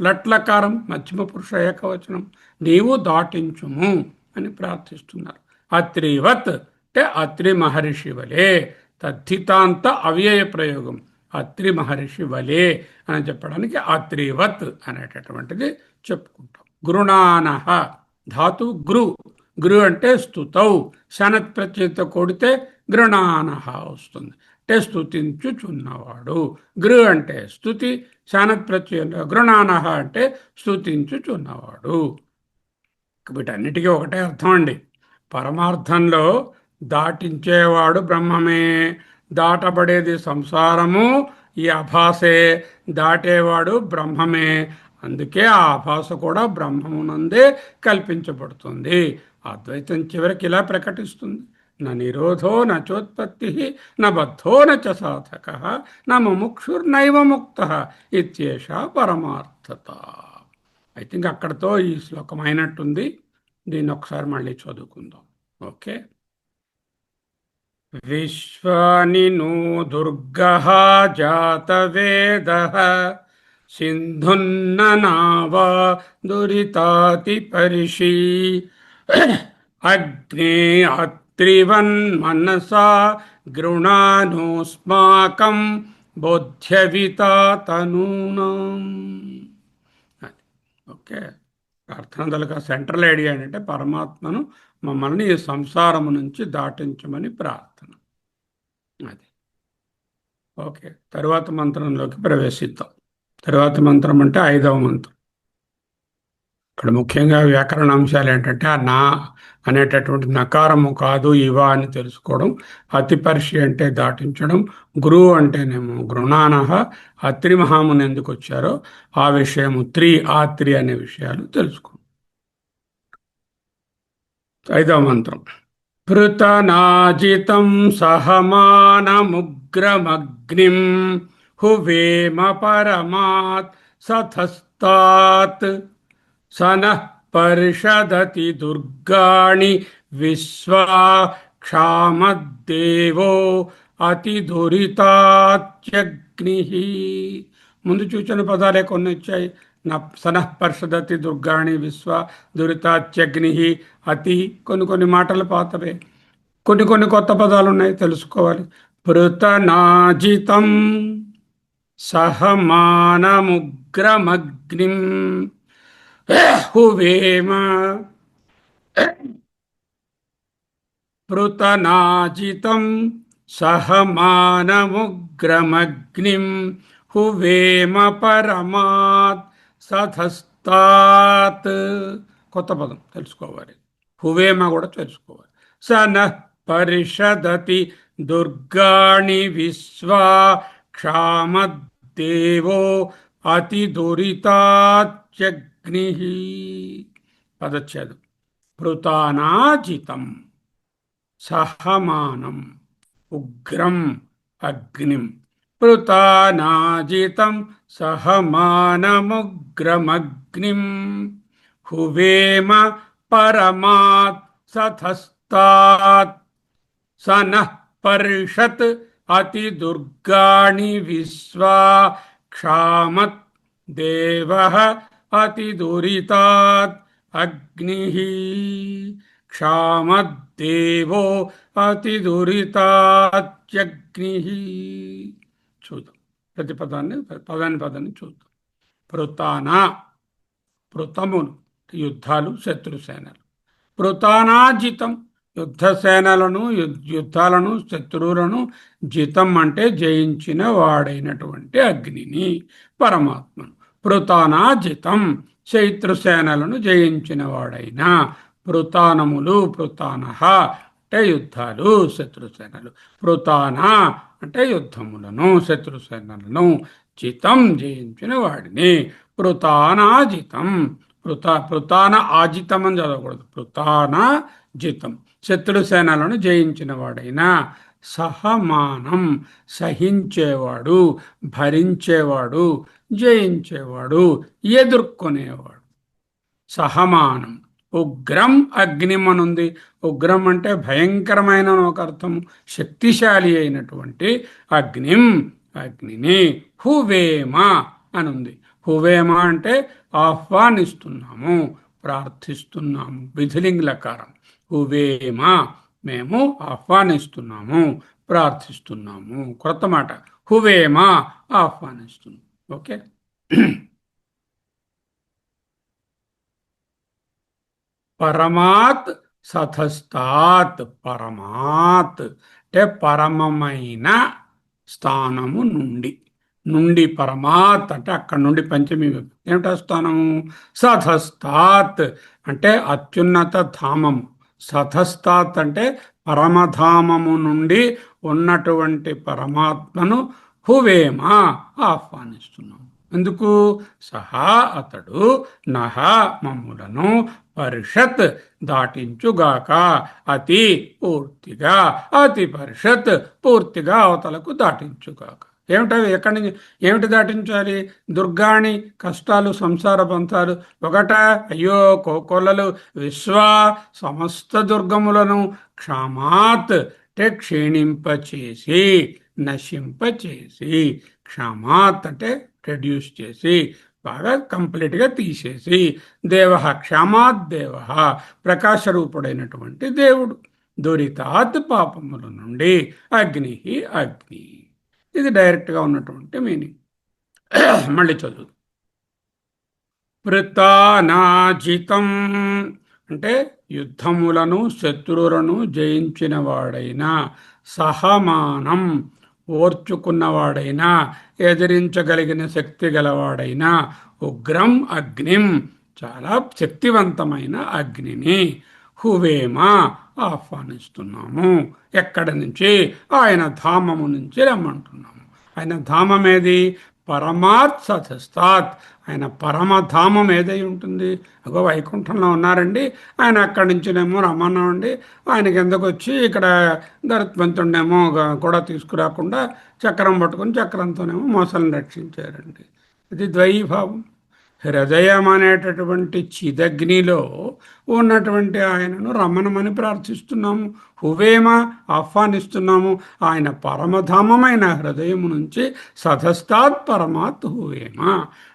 లట్లకారం మధ్యమ పురుష ఏకవచనం. నీవు దాటించుము అని ప్రార్థిస్తున్నారు. అత్రివత్ అంటే అత్రి మహర్షి వలే. తద్ధితాంత అవ్యయ ప్రయోగం. అత్రి మహర్షి వలే అని చెప్పడానికి అత్రివత్ అనేటటువంటిది చెప్పుకుంటాం. గృణానః ధాతు గృ. గృ అంటే స్తుతౌ. శనత్ ప్రత్యయంతో కూడితే గృణానః వస్తుంది. అంటే స్తుతించుచున్నవాడు. గృ అంటే స్తుతి. శానత్ ప్రత్యయంలో గృణానః అంటే స్తుతించుచున్నవాడు. వీటన్నిటికీ ఒకటే అర్థం అండి. పరమార్థంలో దాటించేవాడు బ్రహ్మమే. దాటబడేది సంసారము, ఈ అభాసే. దాటేవాడు బ్రహ్మమే. అందుకే ఆ అభాస కూడా బ్రహ్మమునందే కల్పించబడుతుంది. అద్వైతం చివరికి ఇలా ప్రకటిస్తుంది: న నిరోధో నచోత్పత్తి న బద్ధో నచ సాధక న ముముక్షుర్నైవ ముక్త ఇత్యేష పరమార్థత. ఐ థింక్ అక్కడతో ఈ శ్లోకం అయినట్టుంది. దీన్ని ఒకసారి మళ్ళీ చదువుకుందాం. ఓకే. విశ్వాని నో దుర్గః జాతవేదః సింధున్న నావా దురితాతి పరిషి అగ్నే అత్రివన్ మనసా గృణానోస్మాకం బోధ్యవితా తనూనాం. ఓకే. ప్రార్థన తలక సెంట్రల్ ఐడియా ఏంటంటే పరమాత్మను మమ్మల్ని ఈ సంసారము నుంచి దాటించమని ప్రార్థన. అది ఓకే. తరువాత మంత్రంలోకి ప్రవేశిద్దాం. తరువాత మంత్రం అంటే 5వ మంత్రం. ఇక్కడ ముఖ్యంగా వ్యాకరణ అంశాలు ఏంటంటే ఆ నా అనేటటువంటి నకారము కాదు ఇవా అని తెలుసుకోవడం. అతిపర్షి అంటే దాటించడం. గురువు అంటేనేమో గృణానః. అత్రి మహాముని ఎందుకు వచ్చారో ఆ విషయము ఆత్రి అనే విషయాలు తెలుసుకో. 5వ మంత్రం. పృతనాజితం సహమానముగ్రమగ్నిం హువేమ పరమాత్ సతస్తాత్ సనః పరిషదతి దుర్గాణి విశ్వా క్షామద్దేవో అతి దురితాత్యగ్ని. ముందు చూచిన పదాలే కొన్ని వచ్చాయి. సనః పరిషదతి దుర్గాణి విశ్వ దురితాత్యగ్ని. అతి కొన్ని మాటలు పాతవే, కొన్ని కొత్త పదాలు ఉన్నాయి, తెలుసుకోవాలి. పృతనాజితం సహమానముగ్రమగ్నిం హువేమ. పృతనాజితం సహమానముగ్రమగ్నిం హువేమ పరమాత్ సతస్తాత్. కొత్త పదం తెలుసుకోవాలి. హువేమ కూడా తెలుసుకోవాలి. సనః పరిషదతి దుర్గాణి విశ్వా క్షామద్దేవో అతి దురితాత్యగ్ని. పదచ్ఛేదం. పృతానాజితం సహమానం ఉగ్రం అగ్నిం. పృతానాజితం సహమానముగ్రమగ్నిం హువేమ పరమాత్ సతస్తాత్ సనః పరిషత్ అతి దుర్గాణి విశ్వా క్షామత్ దేవః అతి దురితాత్ అగ్ని. క్షామద్దేవో అతి దురితాత్యగ్ని. చూద్దాం ప్రతి పదాన్ని చూద్దాం. పృతాన పృతమును యుద్ధాలు, శత్రుసేనలు. పృతానాజితం యుద్ధాలను శత్రువులను. జితం అంటే జయించిన వాడైనటువంటి అగ్నిని, పరమాత్మను. పృతానాజితం శత్రుసేనలను జయించిన వాడైన. పృతానములు పృతానః అంటే యుద్ధాలు, శత్రుసేనలు. పృతాన అంటే యుద్ధములను, శత్రుసేనలను. జితం జయించిన వాడిని. పృతానాజితం. పృతాన ఆజితం అని చదవకూడదు. పృతాన జితం శత్రుసేనలను జయించిన వాడైనా. సహమానం సహించేవాడు, భరించేవాడు, జయించేవాడు, ఎదుర్కొనేవాడు. సహమానం ఉగ్రం అగ్నిం అనుంది. ఉగ్రం అంటే భయంకరమైన ఒక అర్థం, శక్తిశాలి అయినటువంటి అగ్నిం, అగ్నిని. హువేమ అనుంది. హువేమ అంటే ఆహ్వానిస్తున్నాము, ప్రార్థిస్తున్నాము, విధిలింగ్ లకారం. హువేమ మేము ఆహ్వానిస్తున్నాము, ప్రార్థిస్తున్నాము. కొత్త మాట, హువేమ ఆహ్వానిస్తున్నాం. ఓకే. పరమాత్ సతస్తాత్. పరమాత్ అంటే పరమమైన స్థానము నుండి. నుండి పరమాత్ అంటే అక్కడి నుండి పంచమి ఏమిటా స్థానము? సతస్తాత్ అంటే అత్యున్నత ధామము. సతస్తాత్ అంటే పరమధామము నుండి ఉన్నటువంటి పరమాత్మను హువేమ ఆహ్వానిస్తున్నాము. ఎందుకు? సహా అతడు నహ మమ్ములను పరిషత్ దాటించుగాక. అతి పూర్తిగా, అతి పరిషత్ పూర్తిగా అవతలకు దాటించుగాక. ఏమిటవి? ఎక్కడి నుంచి ఏమిటి దాటించాలి? దుర్గాణి కష్టాలు, సంసార బంధాలు ఒకట. అయ్యో కోకొల్లలు విశ్వ సమస్త దుర్గములను క్షమాత్ అంటే క్షీణింపచేసి, నశింపచేసి. క్షమాత్ అంటే రెడ్యూస్ చేసి, బాగా కంప్లీట్గా తీసేసి. దేవ క్షమాత్ దేవ ప్రకాశరూపుడైనటువంటి దేవుడు. దురితాత్ పాపముల నుండి. అగ్ని అగ్ని. ఇది డైరెక్ట్గా ఉన్నటువంటి మీనింగ్. మళ్ళీ చదువు. పృతానాజితం అంటే యుద్ధములను శత్రువులను జయించిన వాడైనా, సహమానం ఓర్చుకున్నవాడైనా, ఎదిరించగలిగిన శక్తి గలవాడైనా, ఉగ్రం అగ్నిం చాలా శక్తివంతమైన అగ్నిని, హువేమ ఆహ్వానిస్తున్నాము. ఎక్కడి నుంచి? ఆయన ధామము నుంచి రమ్మంటున్నాము. ఆయన ధామం ఏది? పరమాత్ సతస్తాత్. ఆయన పరమధామం ఏదై ఉంటుంది? అగో వైకుంఠంలో ఉన్నారండి, ఆయన అక్కడి నుంచినేమో రమ్మన్నామండి. ఆయనకి ఎందుకు వచ్చి ఇక్కడ గరుత్మంతుడినేమో కూడా తీసుకురాకుండా చక్రం పట్టుకుని చక్రంతోనేమో మోసలను రక్షించారండి. ఇది ద్వైభావం. హృదయం అనేటటువంటి చిదగ్నిలో ఉన్నటువంటి ఆయనను రమణమని ప్రార్థిస్తున్నాము. హువేమ ఆహ్వానిస్తున్నాము. ఆయన పరమధామమైన హృదయము నుంచి సధస్తాత్ పరమాత్ హువేమ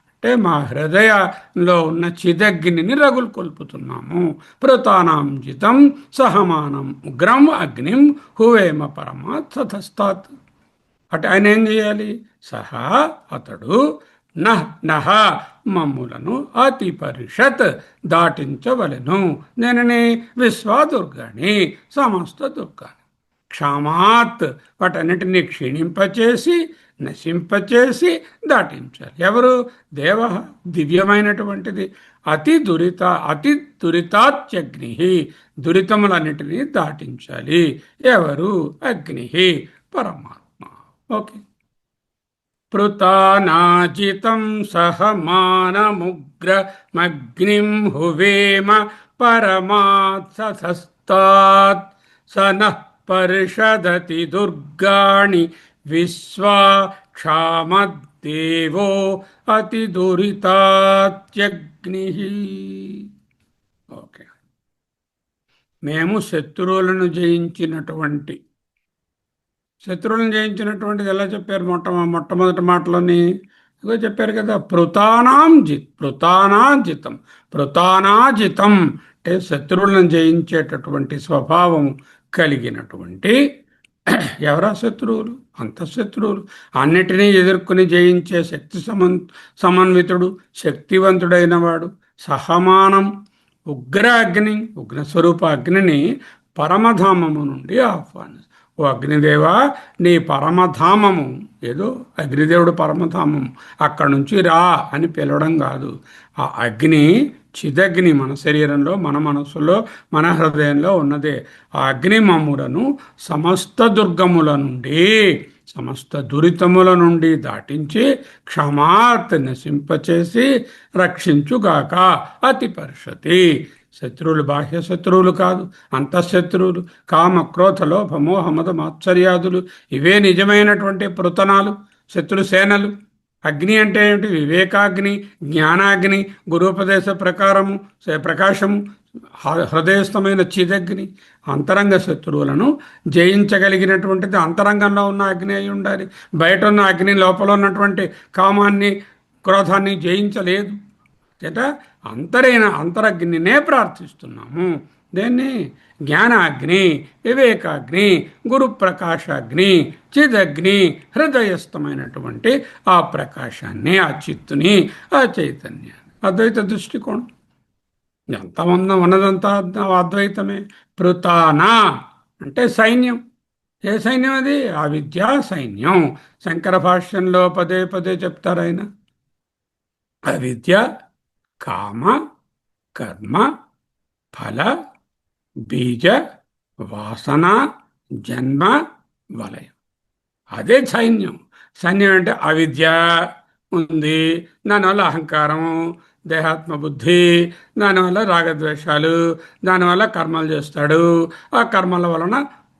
అంటే మా హృదయంలో ఉన్న చిదగ్నిని రగులు కొల్పుతున్నాము. పృతానాంజితం సహమానం ఉగ్రం అగ్నిం హువేమ పరమాత్ సధస్తాత్. అంటే ఆయన ఏం చేయాలి? సహా అతడు నహ మమ్ములను అతి పరిషత్ దాటించవలెను. నేనని విశ్వదుర్గాని సమస్త దుర్గాని. క్షమాత్ వాటన్నిటినీ క్షీణింపచేసి, నశింపచేసి దాటించాలి. ఎవరు? దేవ దివ్యమైనటువంటిది. అతి దురితాత్యగ్ని దురితములన్నిటినీ దాటించాలి. ఎవరు? అగ్ని పరమాత్మ. ఓకే. పృతానాజితం సహమానముగ్రమగ్నిం హువేమ పరమాత్ సతస్తాత్ స నః పరిషదతి దుర్గాణి విశ్వా క్షామద్దేవో అతి దురితాత్యగ్ని. ఓకే. మేము శత్రువులను జయించినటువంటిది ఎలా చెప్పారు? మొట్టమొదటి మాటలోని ఇదో చెప్పారు కదా, పృతానాజితం. పృతానాజితం అంటే శత్రువులను జయించేటటువంటి స్వభావం కలిగినటువంటి ఎవరా శత్రువులు? అంతఃశత్రువులు. అన్నిటినీ ఎదుర్కొని జయించే శక్తి సమన్వితుడు, శక్తివంతుడైన వాడు. సహమానం ఉగ్ర అగ్ని, ఉగ్రస్వరూప అగ్నిని పరమధామము నుండి ఆహ్వానిస్తాడు. ఓ అగ్నిదేవా, నీ పరమధామము ఏదో అగ్నిదేవుడు పరమధామము, అక్కడి నుంచి రా అని పిలవడం కాదు. ఆ అగ్ని చిదగ్ని మన శరీరంలో, మన మనస్సులో, మన హృదయంలో ఉన్నదే. ఆ అగ్ని మమ్ములను సమస్త దుర్గముల నుండి, సమస్త దురితముల నుండి దాటించి క్షమాత్ నశింపచేసి రక్షించుగాక. అతి పరిషతి. శత్రువులు బాహ్య శత్రువులు కాదు, అంతఃశత్రువులు. కామ క్రోధ లోభ మోహ మద మాత్సర్యాదులు ఇవే నిజమైనటువంటి పృతనాలు, శత్రుసేనలు. అగ్ని అంటే ఏమిటి? వివేకాగ్ని, జ్ఞానాగ్ని, గురూపదేశ ప్రకారము ప్రకాశము, హృదయస్థమైన చిదగ్ని, అంతరంగ శత్రువులను జయించగలిగినటువంటిది అంతరంగంలో ఉన్న అగ్ని అయి ఉండాలి. బయట ఉన్న అగ్ని లోపల ఉన్నటువంటి కామాన్ని, క్రోధాన్ని జయించలేదు. చేత అంతరగ్నినే ప్రార్థిస్తున్నాము. దేన్ని? జ్ఞానాగ్ని, వివేకాగ్ని, గురు ప్రకాశాగ్ని, చిదగ్ని, హృదయస్థమైనటువంటి ఆ ప్రకాశాన్ని, ఆ చిత్తుని, ఆ చైతన్యాన్ని. అద్వైత దృష్టికోణం. ఎంతమంది ఉన్నదంతా అద్వైతమే. పృతానా అంటే సైన్యం. ఏ సైన్యం అది? అవిద్యా సైన్యం. శంకర భాష్యంలో పదే పదే చెప్తారు ఆయన. అవిద్య, కామ, కర్మ, ఫల, బీజ, వాసన, జన్మ, వలయం. అదే సైన్యం. సైన్యం అంటే అవిద్య ఉంది, దానివల్ల అహంకారం, దేహాత్మ బుద్ధి, దానివల్ల రాగద్వేషాలు, దానివల్ల కర్మలు చేస్తాడు. ఆ కర్మల వలన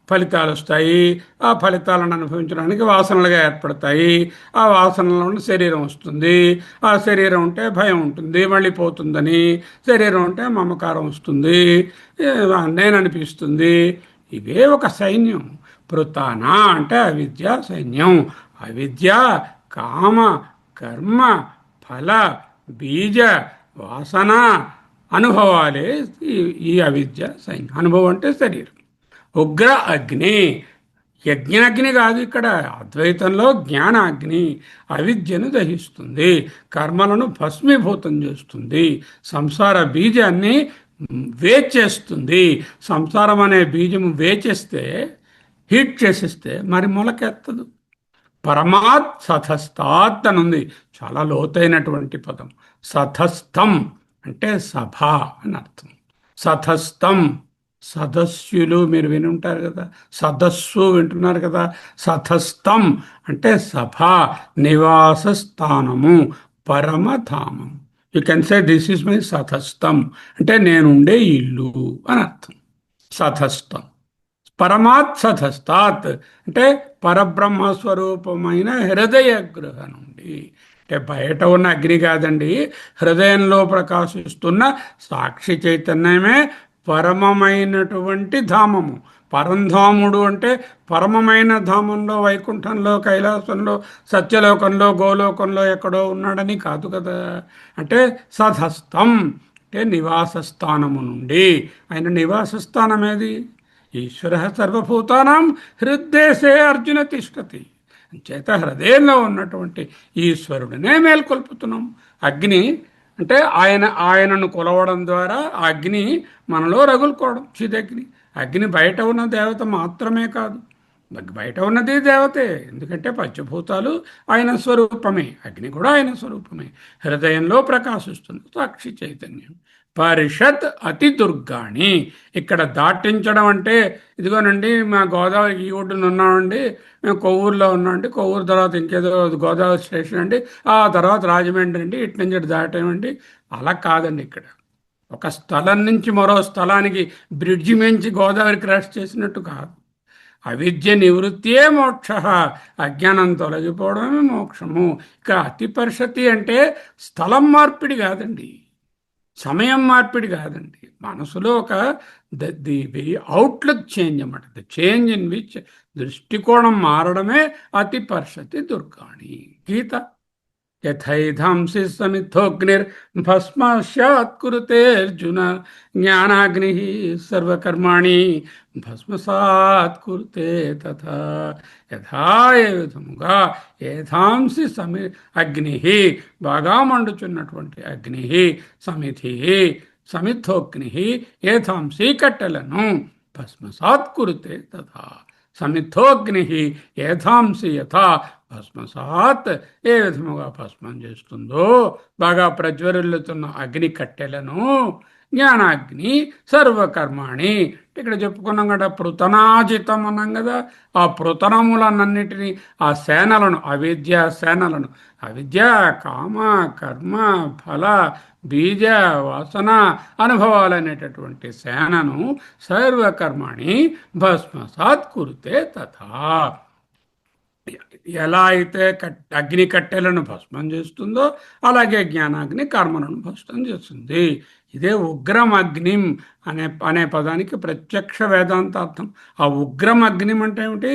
ఫలితాలు వస్తాయి. ఆ ఫలితాలను అనుభవించడానికి వాసనలుగా ఏర్పడతాయి. ఆ వాసనల వలన శరీరం వస్తుంది. ఆ శరీరం ఉంటే భయం ఉంటుంది, మళ్ళీ పోతుందని. శరీరం ఉంటే మమకారం వస్తుంది, నేను అనిపిస్తుంది. ఇవే ఒక సైన్యం. పృతానా అంటే అవిద్య సైన్యం. అవిద్య, కామ, కర్మ, ఫల, బీజ, వాసన అనుభవాలే ఈ అవిద్య సైన్యం. అనుభవం అంటే శరీరం. ఉగ్ర అగ్ని, యజ్ఞాగ్ని కాదు ఇక్కడ. అద్వైతంలో జ్ఞానాగ్ని అవిద్యను దహిస్తుంది, కర్మలను భస్మీభూతం చేస్తుంది, సంసార బీజాన్ని వేచేస్తుంది. సంసారం అనే బీజము వేచేస్తే, హీట్ చేసేస్తే మరి మొలకెత్తదు. పరమాత్ సతస్థాత్ అని ఉంది. చాలా లోతైనటువంటి పదం. సతస్థం అంటే సభ అని అర్థం. సతస్థం సదస్సులు మీరు వినుంటారు కదా, సదస్సు వింటున్నారు కదా. సతస్థం అంటే సభ, నివాస స్థానము, పరమధామం. You can say this is my సతస్థం అంటే నేనుండే ఇల్లు అని అర్థం. సతస్థం. పరమాత్ సతస్థాత్ అంటే పరబ్రహ్మస్వరూపమైన హృదయ గృహ నుండి. అంటే బయట ఉన్న అగ్ని కాదండి, హృదయంలో ప్రకాశిస్తున్న సాక్షి చైతన్యమే పరమమైనటువంటి ధామము. పరంధాముడు అంటే పరమమైన ధామంలో, వైకుంఠంలో, కైలాసంలో, సత్యలోకంలో, గోలోకంలో ఎక్కడో ఉన్నాడని కాదు కదా. అంటే సధస్థం అంటే నివాస స్థానము నుండి. ఆయన నివాస స్థానం ఏది? ఈశ్వర సర్వభూతానాం హృద్దేశే అర్జున తిష్టతి. చేత హృదయంలో ఉన్నటువంటి ఈశ్వరుడినే మేల్కొల్పుతున్నాం. అగ్ని అంటే ఆయనను కొలవడం ద్వారా ఆ అగ్ని మనలో రగులుకోవడం, చిదగ్ని. అగ్ని బయట ఉన్న దేవత మాత్రమే కాదు, బయట ఉన్నది దేవతే. ఎందుకంటే పంచభూతాలు ఆయన స్వరూపమే, అగ్ని కూడా ఆయన స్వరూపమే. హృదయంలో ప్రకాశిస్తుంది సాక్షి చైతన్యం. పరిషత్ అతి దుర్గాణి. ఇక్కడ దాటించడం అంటే ఇదిగోనండి, మా గోదావరి ఈ ఒడ్డున ఉన్నామండి, మేము కొవ్వూరులో ఉన్నామండి, కొవ్వూరు తర్వాత ఇంకేదో గోదావరి స్టేషన్ అండి, ఆ తర్వాత రాజమండ్రి అండి, ఇటు నుంచి దాటామండి. అలా కాదండి. ఇక్కడ ఒక స్థలం నుంచి మరో స్థలానికి బ్రిడ్జి మించి గోదావరి క్రాస్ చేసినట్టు కాదు. అవిద్య నివృత్తియే మోక్ష, అజ్ఞానం తొలగిపోవడమే మోక్షము. ఇక అతి పరిషతి అంటే స్థలం మార్పిడి కాదండి, సమయం మార్పిడి కాదండి. మనసులో ఒక ది అవుట్లుక్ చేంజ్ అన్నమాట. ద చేంజ్ ఇన్ విచ్ దృష్టికోణం మారడమే అతి పరిషతి దుర్గాణి. గీత యథైధాంసి సమిద్ధోగ్నిర్భస్మస్యాత్ కురుతే అర్జున, జ్ఞానాగ్ని సర్వకర్మాణి భస్మసాత్ కురుతే తథా. యథా ఏ విధముగా ఏధాంసి అగ్ని, బాగా మండుచున్నటువంటి అగ్ని, సమిధి సమిద్ధోగ్ని, ఏధాంసి కట్టెలను భస్మసాత్ కురుతే తథా. సమిద్ధోగ్ని ఏధాంసి యథా భస్మసాత్, ఏ విధముగా భస్మం చేస్తుందో బాగా ప్రజ్వరిల్లుతున్న అగ్ని కట్టెలను, జ్ఞానాగ్ని సర్వకర్మాణి. ఇక్కడ చెప్పుకున్నాం కదా, పృతనాజితం అన్నాం కదా. ఆ పృతనములన్నిటినీ, ఆ సేనలను, అవిద్య సేనలను, అవిద్య, కామ, కర్మ, ఫల, బీజ, వాసన అనుభవాలనేటటువంటి సేనను సర్వకర్మాణి భస్మసాత్ కురుతే తథా. ఎలా అయితే అగ్ని కట్టెలను భస్మం చేస్తుందో అలాగే జ్ఞానాగ్ని కర్మలను భస్మం చేస్తుంది. ఇదే ఉగ్రం అగ్నిం అనే పదానికి ప్రత్యక్ష వేదాంతార్థం. ఆ ఉగ్రం అగ్నిం అంటే ఏమిటి?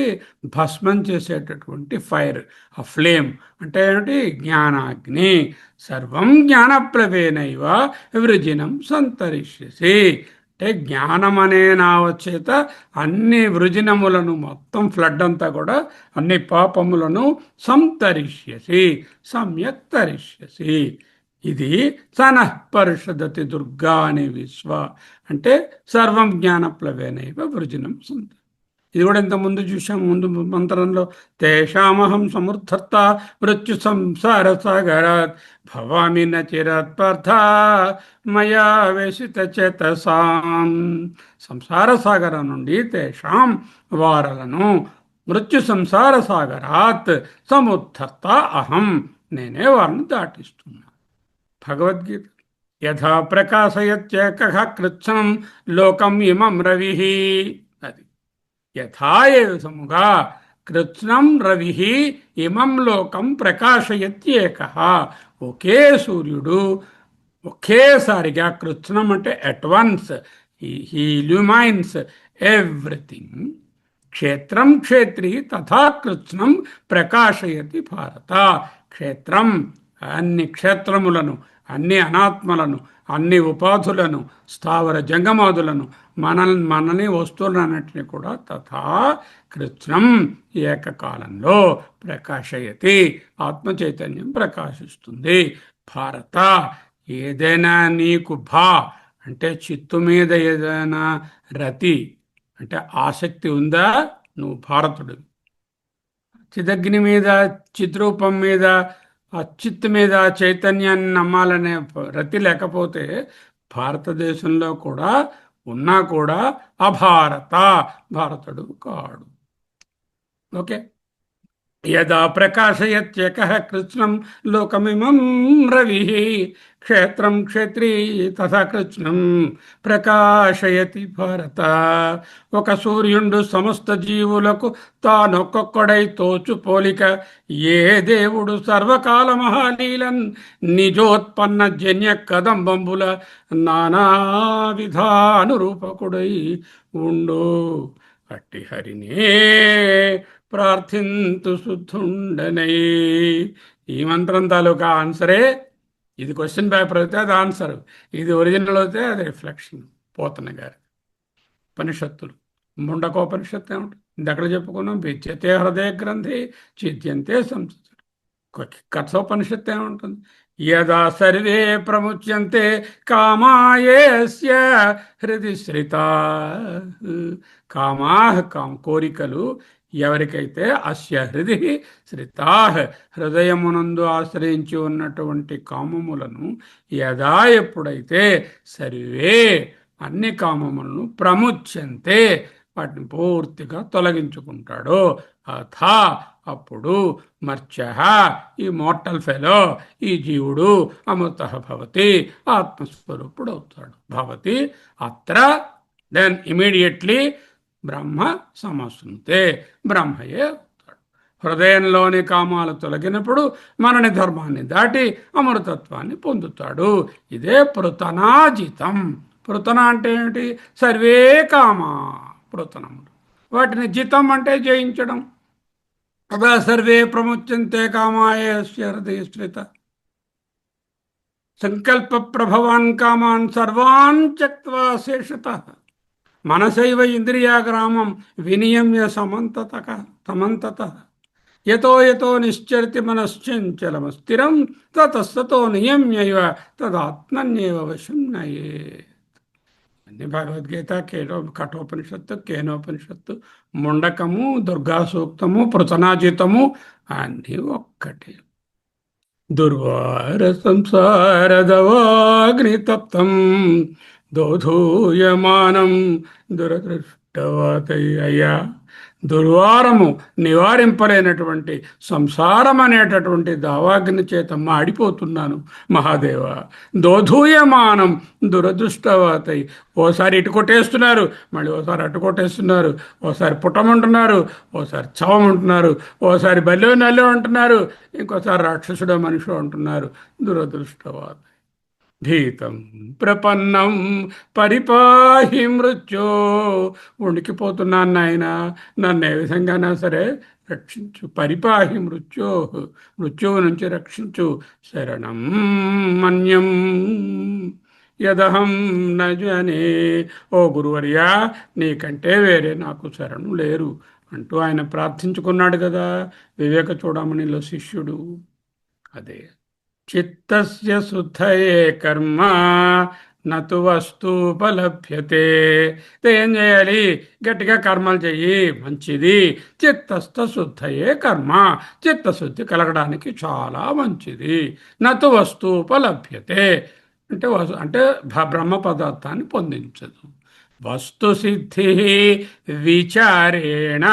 భస్మం చేసేటటువంటి ఫైర్, ఆ ఫ్లేమ్ అంటే ఏమిటి? జ్ఞానాగ్ని. సర్వం జ్ఞానప్లవేనైవ వృజినం సంతరిష్యసి. అంటే జ్ఞానం అనే నావ చేత అన్ని వృజినములను, మొత్తం ఫ్లడ్ అంతా కూడా అన్ని పాపములను సంతరిష్యసి, సమ్యక్ తరిష్యసి. ఇది సనః పరిషదతి దుర్గా అనే విశ్వ అంటే సర్వం జ్ఞానప్లవేనైవ వృజినం సంత. ఇది కూడా ఇంత ముందు చూసాం, ముందు మంత్రంలో. తేషామహం సముద్ధర్త మృత్యు సంసార సాగరాత్ భవామి నచిరత్ పార్థ మయా వేషిత చేతసాం. సంసార సాగరం నుండి తేషాం వారలను, మృత్యు సంసార సాగరాత్ సముద్ధర్త అహం నేనే వారిని దాటిస్తున్నా. భగవద్గీత. యథా ప్రకాశయత్యేకః కృత్స్నం లోకం ఇమం రవి. అది యథా ఏ విధముగా కృత్స్నం రవి ఇమం లోకం ప్రకాశయత్యేకః, ఒకే సూర్యుడు ఒకేసారిగా, కృత్స్నం అంటే అట్ వన్స్, హీ ఇల్యూమైన్స్ ఎవ్రీథింగ్. క్షేత్రం క్షేత్రి తథా కృత్స్నం ప్రకాశయతి భారత. క్షేత్రం అన్ని క్షేత్రములను, అన్ని అనాత్మలను, అన్ని ఉపాధులను, స్థావర జంగమాదులను, మనని వస్తువులన్నింటినీ కూడా తథా కృత్స్నం ఏకకాలంలో ప్రకాశయతి, ఆత్మ చైతన్యం ప్రకాశిస్తుంది. భారత, ఏదైనా నీకు భా అంటే చిత్తు మీద ఏదైనా రతి అంటే ఆసక్తి ఉందా, నువ్వు భారతుడు. చిదగ్ని మీద, చిద్రూపం మీద, ఆ చిత్ మీద చైతన్యాన్ని నమ్మాలనే రతి లేకపోతే భారతదేశంలో కూడా ఉన్నా కూడా అభారత, భారతుడు కాడు. ఓకే. యదా ప్రకాశయత్యేకః కృత్స్నం లోకమిమం రవి క్షేత్రం క్షేత్రీ తథా కృత్స్నం ప్రకాశయతి భారత. ఒక సూర్యుండు సమస్త జీవులకు తానొక్కొక్కడై తోచు పోలిక, ఏ దేవుడు సర్వకాల మహాలీలన్ నిజోత్పన్న జన్య కదంబంబుల నానా విధానురూపకుడై ఉండు. అట్టి హరినే ప్రార్థింతు శుద్ధుండనై. ఈ మంత్రం తాలూకా ఆన్సరే ఇది. క్వశ్చన్ పేపర్ అయితే అది ఆన్సర్, ఇది ఒరిజినల్ అయితే అది రిఫ్లెక్షన్. పోతన గారి ఉపనిషత్తులు. ముండకోపనిషత్తు ఏమిటి ఇది అక్కడ చెప్పుకున్నాం. విద్యతే హృదయ గ్రంథి చిద్యంతే సంస్కృతి. కథోపనిషత్తు ఏముంటుంది? యదా సర్వే ప్రముచ్యంతే కామాయేస్య హృది శ్రితా. కామాహ కోరికలు ఎవరికైతే అస్య హృది శ్రితాహ్ హృదయమునందు ఆశ్రయించి ఉన్నటువంటి కామములను యదా ఎప్పుడైతే సర్వే అన్ని కామములను ప్రముచ్యంతే వాటిని పూర్తిగా తొలగించుకుంటాడో అథా అప్పుడు మర్త్యః ఈ మోర్టల్ ఫెలో, ఈ జీవుడు అమృత భవతి ఆత్మస్వరూపుడు అవుతాడు. భవతి అత్ర దెన్ ఇమీడియట్లీ బ్రహ్మ సమస్నుతే బ్రహ్మయే అవుతాడు. హృదయంలోని కామాలు తొలగినప్పుడు మనని ధర్మాన్ని దాటి అమృతత్వాన్ని పొందుతాడు. ఇదే పృతనాజితం. పృతన అంటే ఏమిటి? సర్వే కామా పృతనములు. వాటిని జితం అంటే జయించడం. అదా సర్వే ప్రముచ్యంతే కామాయస్య హృదయ శ్రిత సంకల్ప ప్రభవాన్ కామాన్ సర్వాన్ త్యక్త్వా శేషతః మనసైవ ఇంద్రియాగ్రామం వినియమ్య సమంతతః యతో యతో నిశ్చరతి మనశ్చంచలమస్థిరం తతస్తతో నియమ్యైవ తదాత్మన్యేవ వశం నయేత్. అన్ని భగవద్గీత, కఠోపనిషత్తు, కేనోపనిషత్తు, ముండకము, దుర్గా సూక్తము, పృతనాజితము అన్నీ ఒక్కటే. దుర్వార సంసారదవాగ్నితప్తం దోధూయమానం దురదృష్టవతయ్యా దుర్వారము నివారింపలేనటువంటి సంసారం అనేటటువంటి దావాగ్ని చేత మాడిపోతున్నాను మహాదేవ. దోధూయమానం దురదృష్టవతై, ఓసారి ఇటు కొట్టేస్తున్నారు, మళ్ళీ ఓసారి అటు కొట్టేస్తున్నారు, ఓసారి పుట్టమంటున్నారు, ఓసారి చవమంటున్నారు, ఓసారి బల్లో నల్లో అంటున్నారు, ఇంకోసారి రాక్షసుడో మనిషి అంటున్నారు. దురదృష్టవాత భీతం ప్రపన్నం పరిపాహి మృత్యో. ఉణికిపోతున్నాను నాయన, నన్ను ఏ విధంగానా సరే రక్షించు. పరిపాహి మృత్యో, మృత్యువు నుంచి రక్షించు. శరణం మన్యం యదహం నజనే. ఓ గురువర్యా, నీకంటే వేరే నాకు శరణు లేరు అంటూ ఆయన ప్రార్థించుకున్నాడు కదా వివేక చూడమణిలో శిష్యుడు. అదే చిత్తస్య శుద్ధయే కర్మ నతు వస్తూపలభ్యతే. ఏం చేయాలి? గట్టిగా కర్మలు చెయ్యి, మంచిది. చిత్తస్థ శుద్ధయే కర్మ, చిత్తశుద్ధి కలగడానికి చాలా మంచిది. నతు వస్తూపలభ్యతే అంటే అంటే బ్రహ్మ పదార్థాన్ని పొందించదు. వస్తు సిద్ధి విచారేణ,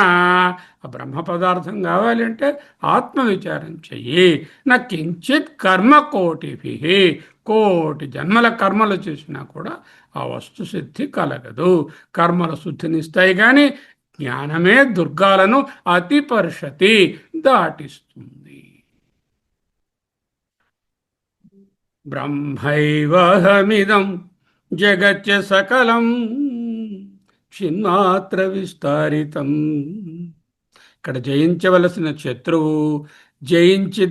ఆ బ్రహ్మ పదార్థం కావాలి అంటే ఆత్మవిచారం చెయ్యి. నా కించిత్ కర్మ కోటిభి, కోటి జన్మల కర్మలు చేసినా కూడా ఆ వస్తు సిద్ధి కలగదు. కర్మల శుద్ధినిస్తాయి కానీ జ్ఞానమే దుర్గాలను అతి పరిషతి దాటిస్తుంది. బ్రహ్మైవహమిదం జగచ్చ సకలం చిన్మాత్ర విస్తారితం. ఇక్కడ జయించవలసిన శత్రువు, జయించే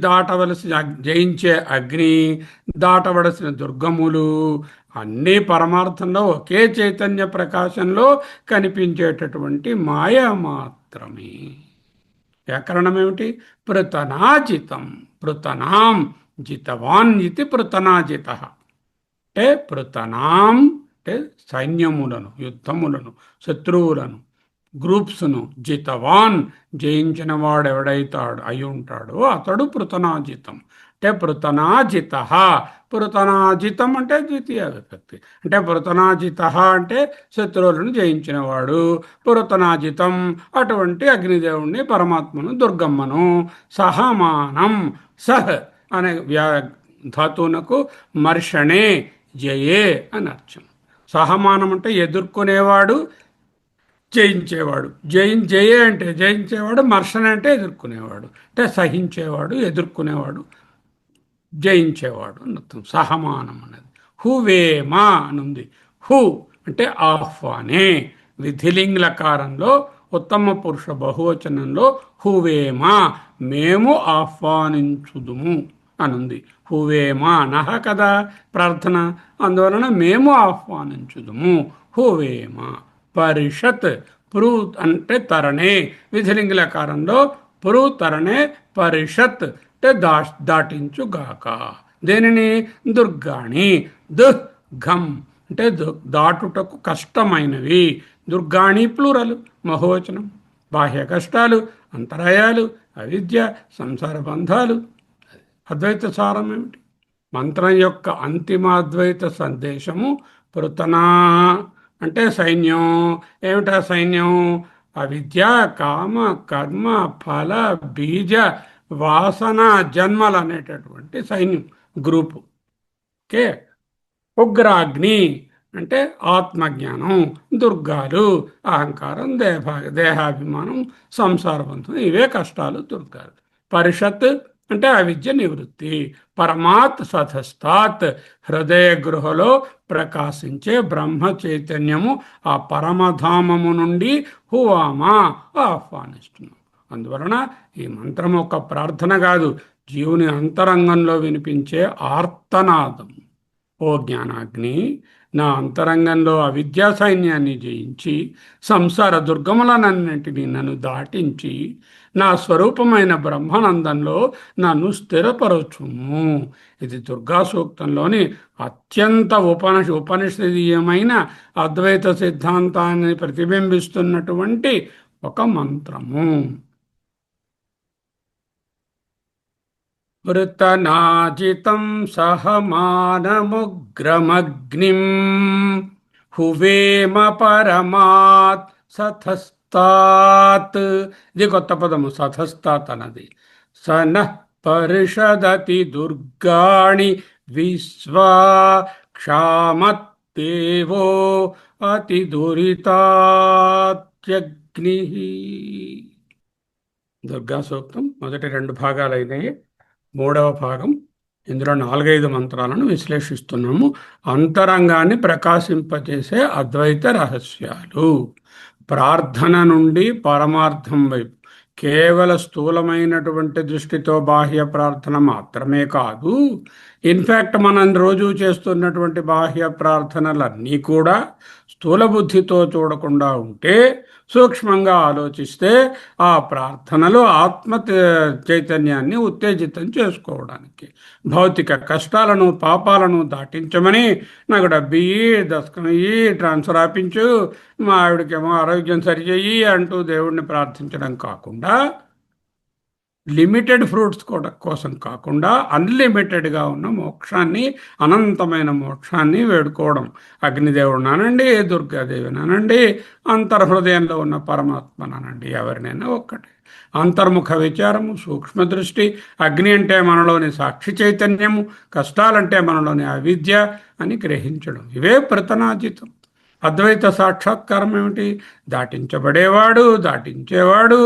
అగ్ని, దాటవలసిన దుర్గములు అన్నీ పరమార్థంలో ఒకే చైతన్య ప్రకాశంలో కనిపించేటటువంటి మాయ మాత్రమే. వ్యాకరణం ఏమిటి? పృతనాజితం. పృతనాం జితవాన్ ఇది పృతనాజిత. అంటే పృతనాం అంటే సైన్యములను, యుద్ధములను, శత్రువులను, గ్రూప్స్ను, జితవాన్ జయించిన వాడు ఎవడైతాడు అయి ఉంటాడో అతడు పృతనాజితం. అంటే పృతనాజిత. పృతనాజితం అంటే ద్వితీయ విభక్తి. అంటే పృతనాజిత అంటే శత్రువులను జయించినవాడు. పృతనాజితం అటువంటి అగ్నిదేవుణ్ణి, పరమాత్మను, దుర్గమ్మను. సహమానం, సహ్ అనే ధాతువునకు మర్షణే జయే అని అర్థం. సహమానం అంటే ఎదుర్కొనేవాడు, జయించేవాడు. జయే అంటే జయించేవాడు, మర్షణ అంటే ఎదుర్కొనేవాడు. అంటే సహించేవాడు, ఎదుర్కొనేవాడు, జయించేవాడు అని అర్థం. సహమానం అనేది హువేమా అని ఉంది. హు అంటే ఆహ్వానే. విధిలింగ్లకారంలో ఉత్తమ పురుష బహువచనంలో హువేమా మేము ఆహ్వానించుదుము అనుంది. హువేమా నహ కదా ప్రార్థన, అందువలన మేము ఆహ్వానించుదుము. హువేమా. పరిషత్ పృ అంటే తరణే. విధిలింగులకారంలో పృ తరణే పరిషత్ అంటే దాటించుగాక. దేనిని? దుర్గాణి. దుఃఖం అంటే దాటుటకు కష్టమైనవి. దుర్గాణి ప్లూరలు, మహోవచనం. బాహ్య కష్టాలు, అంతరాయాలు, అవిద్య, సంసార బంధాలు. అద్వైత సారం ఏమిటి? మంత్రం యొక్క అంతిమాద్వైత సందేశము పృతనా అంటే సైన్యం. ఏమిటా సైన్యం? అవిద్య, కామ, కర్మ, ఫల, బీజ, వాసన, జన్మలు అనేటటువంటి సైన్యం గ్రూపు. ఓకే. ఉగ్రాగ్ని అంటే ఆత్మజ్ఞానం, దుర్గాలు అహంకారం, దేహాభిమానం, సంసారబంధం, ఇవే కష్టాలు దుర్గాలు. పరిషత్ అంటే అవిద్య నివృత్తి. పరమాత్ సతస్థాత్ హృదయ గృహలో ప్రకాశించే బ్రహ్మ చైతన్యము ఆ పరమధామము నుండి హువామా ఆహ్వానిస్తున్నాం. అందువలన ఈ మంత్రం ఒక ప్రార్థన కాదు, జీవుని అంతరంగంలో వినిపించే ఆర్తనాదం. ఓ జ్ఞానాగ్ని, నా అంతరంగంలో అవిద్యా సైన్యాన్ని జయించి సంసార దుర్గములనన్నింటినీ నన్ను దాటించి నా స్వరూపమైన బ్రహ్మానందంలో నన్ను స్థిరపరచుము. ఇది దుర్గా సూక్తంలోని అత్యంత ఉపనిషదీయమైన అద్వైత సిద్ధాంతాన్ని ప్రతిబింబిస్తున్నటువంటి ఒక మంత్రము. వృతనాజితం సహమానముగ్రమగ్నిం హువేమ పరమాత్ సతస్థాత్ సధస్తాత్, ఇది కొత్త పదము సధస్తాత్ అన్నది. సన పరిషదతి దుర్గాణి విశ్వా క్షామత్తేవో అతి దురితాత్యగ్ని. దుర్గా సూక్తం మొదటి రెండు భాగాలైనవి. మూడవ భాగం, ఇందులో 4-5 మంత్రాలను విశ్లేషిస్తున్నాము. అంతరంగాన్ని ప్రకాశింపచేసే అద్వైత రహస్యాలు. ప్రార్థన నుండి పరమార్థం వైపు కేవల స్థూలమైనటువంటి దృష్టితో బాహ్య ప్రార్థన మాత్రమే కాదు, ఇన్ఫ్యాక్ట్ మనం రోజు చేస్తున్నటువంటి బాహ్య ప్రార్థనలన్నీ కూడా స్థూల బుద్ధితో చూడకుండా ఉంటే, సూక్ష్మంగా ఆలోచిస్తే ఆ ప్రార్థనలు ఆత్మ చైతన్యాన్ని ఉత్తేజితం చేసుకోవడానికి, భౌతిక కష్టాలను పాపాలను దాటించమని, నాకు డబ్బు దశకం ట్రాన్స్ఫర్ ఆపించు, మా ఆవిడకేమో ఆరోగ్యం సరిచేయి అంటూ దేవుడిని ప్రార్థించడం కాకుండా, లిమిటెడ్ ఫ్రూట్స్ కోసం కాకుండా అన్లిమిటెడ్గా ఉన్న మోక్షాన్ని, అనంతమైన మోక్షాన్ని వేడుకోవడం. అగ్నిదేవుడునానండి, దుర్గాదేవినానండి, అంతర్హృదయంలో ఉన్న పరమాత్మనానండి, ఎవరినైనా ఒక్కటే. అంతర్ముఖ విచారము, సూక్ష్మ దృష్టి. అగ్ని అంటే మనలోని సాక్షి చైతన్యము, కష్టాలంటే మనలోని అవిద్య అని గ్రహించడం. ఇవే ప్రతనాజితం. అద్వైత సాక్షాత్కారం ఏమిటి? దాటించబడేవాడు, దాటించేవాడు,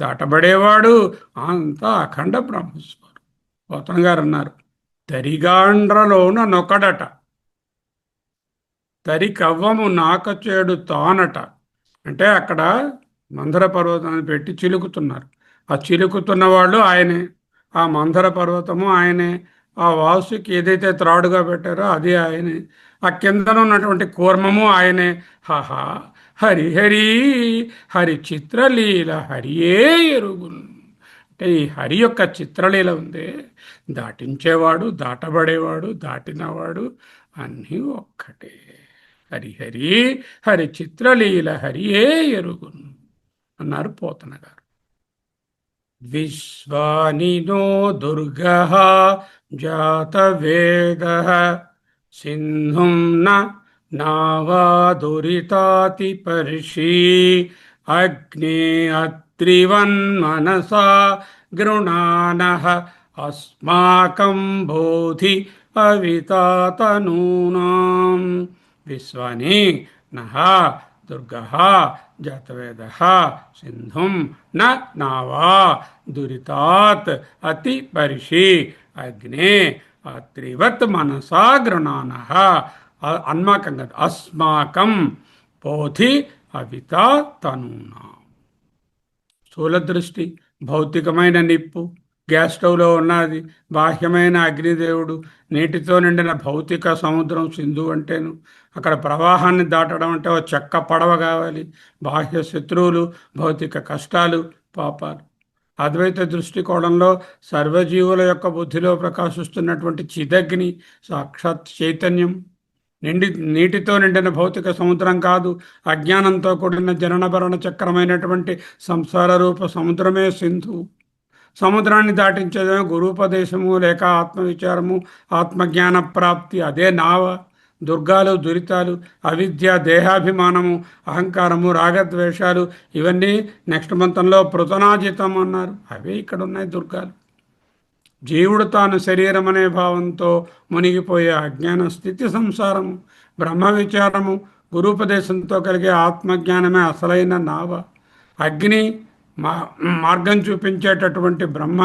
దాటబడేవాడు అంతా అఖండ బ్రహ్మస్వరం. పోతన గారు అన్నారు, తరిగాండ్రలోన నొకడట, తరి కవ్వము నాకచేడు తానట. అంటే అక్కడ మందర పర్వతాన్ని పెట్టి చిలుకుతున్నారు. ఆ చిలుకుతున్న వాళ్ళు ఆయనే, ఆ మందర పర్వతము ఆయనే, ఆ వాసుకి ఏదైతే త్రాడుగా పెట్టారో అది ఆయనే, ఆ కిందన ఉన్నటువంటి కూర్మము ఆయనే. హహా హరి హరి హరి చిత్రలీల హరియే ఎరుగును. అంటే ఈ హరి యొక్క చిత్రలీల ఉందే, దాటించేవాడు, దాటబడేవాడు, దాటినవాడు అన్నీ ఒక్కటే. హరిహరి హరి చిత్రలీల హరియే ఎరుగును అన్నారు పోతన గారు. విశ్వానినో దుర్గః జాతవేదః సింధుం నావాదురితాతి పర్షి అగ్నే అత్రివన్మనసా గృణానః అస్మాకం బోధి అవితాతనూనాం. విశ్వాని నః దుర్గః జాతవేదః సింధుం నావా దురితాత్ అతి పర్షి అగ్నే అత్రివత్ మనసా గృణానః. అన్మాకం కాదు, అస్మాకం పోథి అవిత తనూనా. స్థూల దృష్టి భౌతికమైన నిప్పు, గ్యాస్ స్టవ్లో ఉన్నది. బాహ్యమైన అగ్నిదేవుడు, నీటితో నిండిన భౌతిక సముద్రం సింధు అంటేను. అక్కడ ప్రవాహాన్ని దాటడం అంటే ఒక చెక్క పడవ కావాలి. బాహ్య శత్రువులు, భౌతిక కష్టాలు, పాపాలు. అద్వైత దృష్టికోణంలో సర్వజీవుల యొక్క బుద్ధిలో ప్రకాశిస్తున్నటువంటి చిదగ్ని సాక్షాత్ చైతన్యం. నీటితో నిండిన భౌతిక సముద్రం కాదు, అజ్ఞానంతో కూడిన జననభరణ చక్రమైనటువంటి సంసార రూప సముద్రమే సింధు. సముద్రాన్ని దాటించేదేమో గురూపదేశము లేక ఆత్మవిచారము, ఆత్మజ్ఞాన ప్రాప్తి, అదే నావ. దుర్గాలు, దురితాలు, అవిద్య, దేహాభిమానము, అహంకారము, రాగద్వేషాలు ఇవన్నీ నెక్స్ట్ మంతంలో పృతనాజితం అన్నారు. అవే ఇక్కడ ఉన్నాయి దుర్గాలు. జీవుడు తాను శరీరం అనే భావంతో మునిగిపోయే అజ్ఞాన స్థితి సంసారము. బ్రహ్మ విచారము, గురూపదేశంతో కలిగే ఆత్మజ్ఞానమే అసలైన నావ. అగ్ని మార్గం చూపించేటటువంటి బ్రహ్మ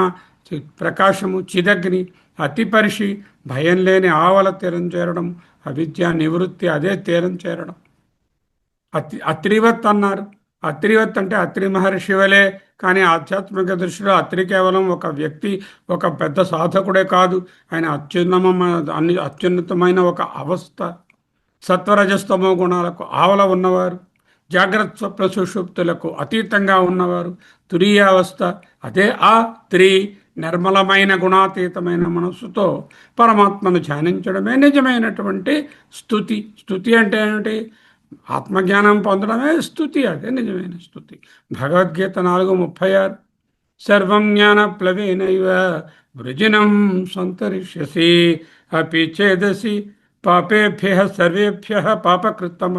ప్రకాశము, చిదగ్ని. అతిపరిషి భయం లేని ఆవల తీరం చేరడం, అవిద్య నివృత్తి, అదే తీరం చేరడం. అత్రివత్ అన్నారు. అత్రివత్ అంటే అత్రి మహర్షి వలె. కానీ ఆధ్యాత్మిక దృష్టిలో అత్రి కేవలం ఒక వ్యక్తి, ఒక పెద్ద సాధకుడే కాదు, ఆయన అత్యున్నతమైన ఒక అవస్థ. సత్వరజస్తమో గుణాలకు ఆవల ఉన్నవారు, జాగ్రత్త స్వప్న సుషుప్తులకు అతీతంగా ఉన్నవారు, తురీయావస్థ. అదే ఆ త్రి నిర్మలమైన గుణాతీతమైన మనస్సుతో పరమాత్మను ధ్యానించడమే నిజమైనటువంటి స్తుతి. స్తుతి అంటే ఏమిటి? ఆత్మజ్ఞానం పొందడమే స్తుతి, అదే నిజమైన స్తుతి. భగవద్గీత 4:36 సర్వం జ్ఞాన ప్లవేనైవ వృజినం సంతరిష్యసి అపి చేదసి పాపేభ్య సర్వేభ్య పాపకృత్తమ.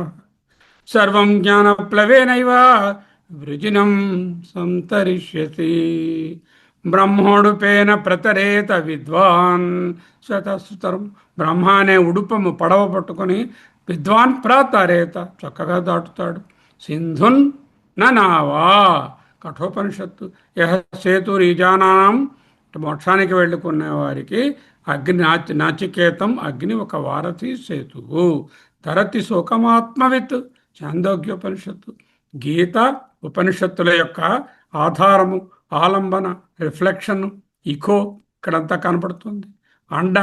సర్వం జ్ఞాన ప్లవేనైవ వృజినం సంతరిష్యసి. బ్రహ్మోడుపేన ప్రతరేత విద్వాన్ శతసుతరం. బ్రహ్మ అనే ఉడుపము పడవ పట్టుకొని విద్వాన్ ప్రతరేత చక్కగా దాటుతాడు. సింధున్ నావా. కఠోపనిషత్తు. యహ సేతురీజానాం. మోక్షానికి వెళ్ళుకునే వారికి అగ్ని నాచికేతం అగ్ని ఒక వారధి సేతువు. తరతి శోకమాత్మవిత్. చాందోగ్యోపనిషత్తు. గీత ఉపనిషత్తుల యొక్క ఆధారము, ఆలంబన, రిఫ్లెక్షన్, ఇకో ఇక్కడంతా కనపడుతుంది. అండ.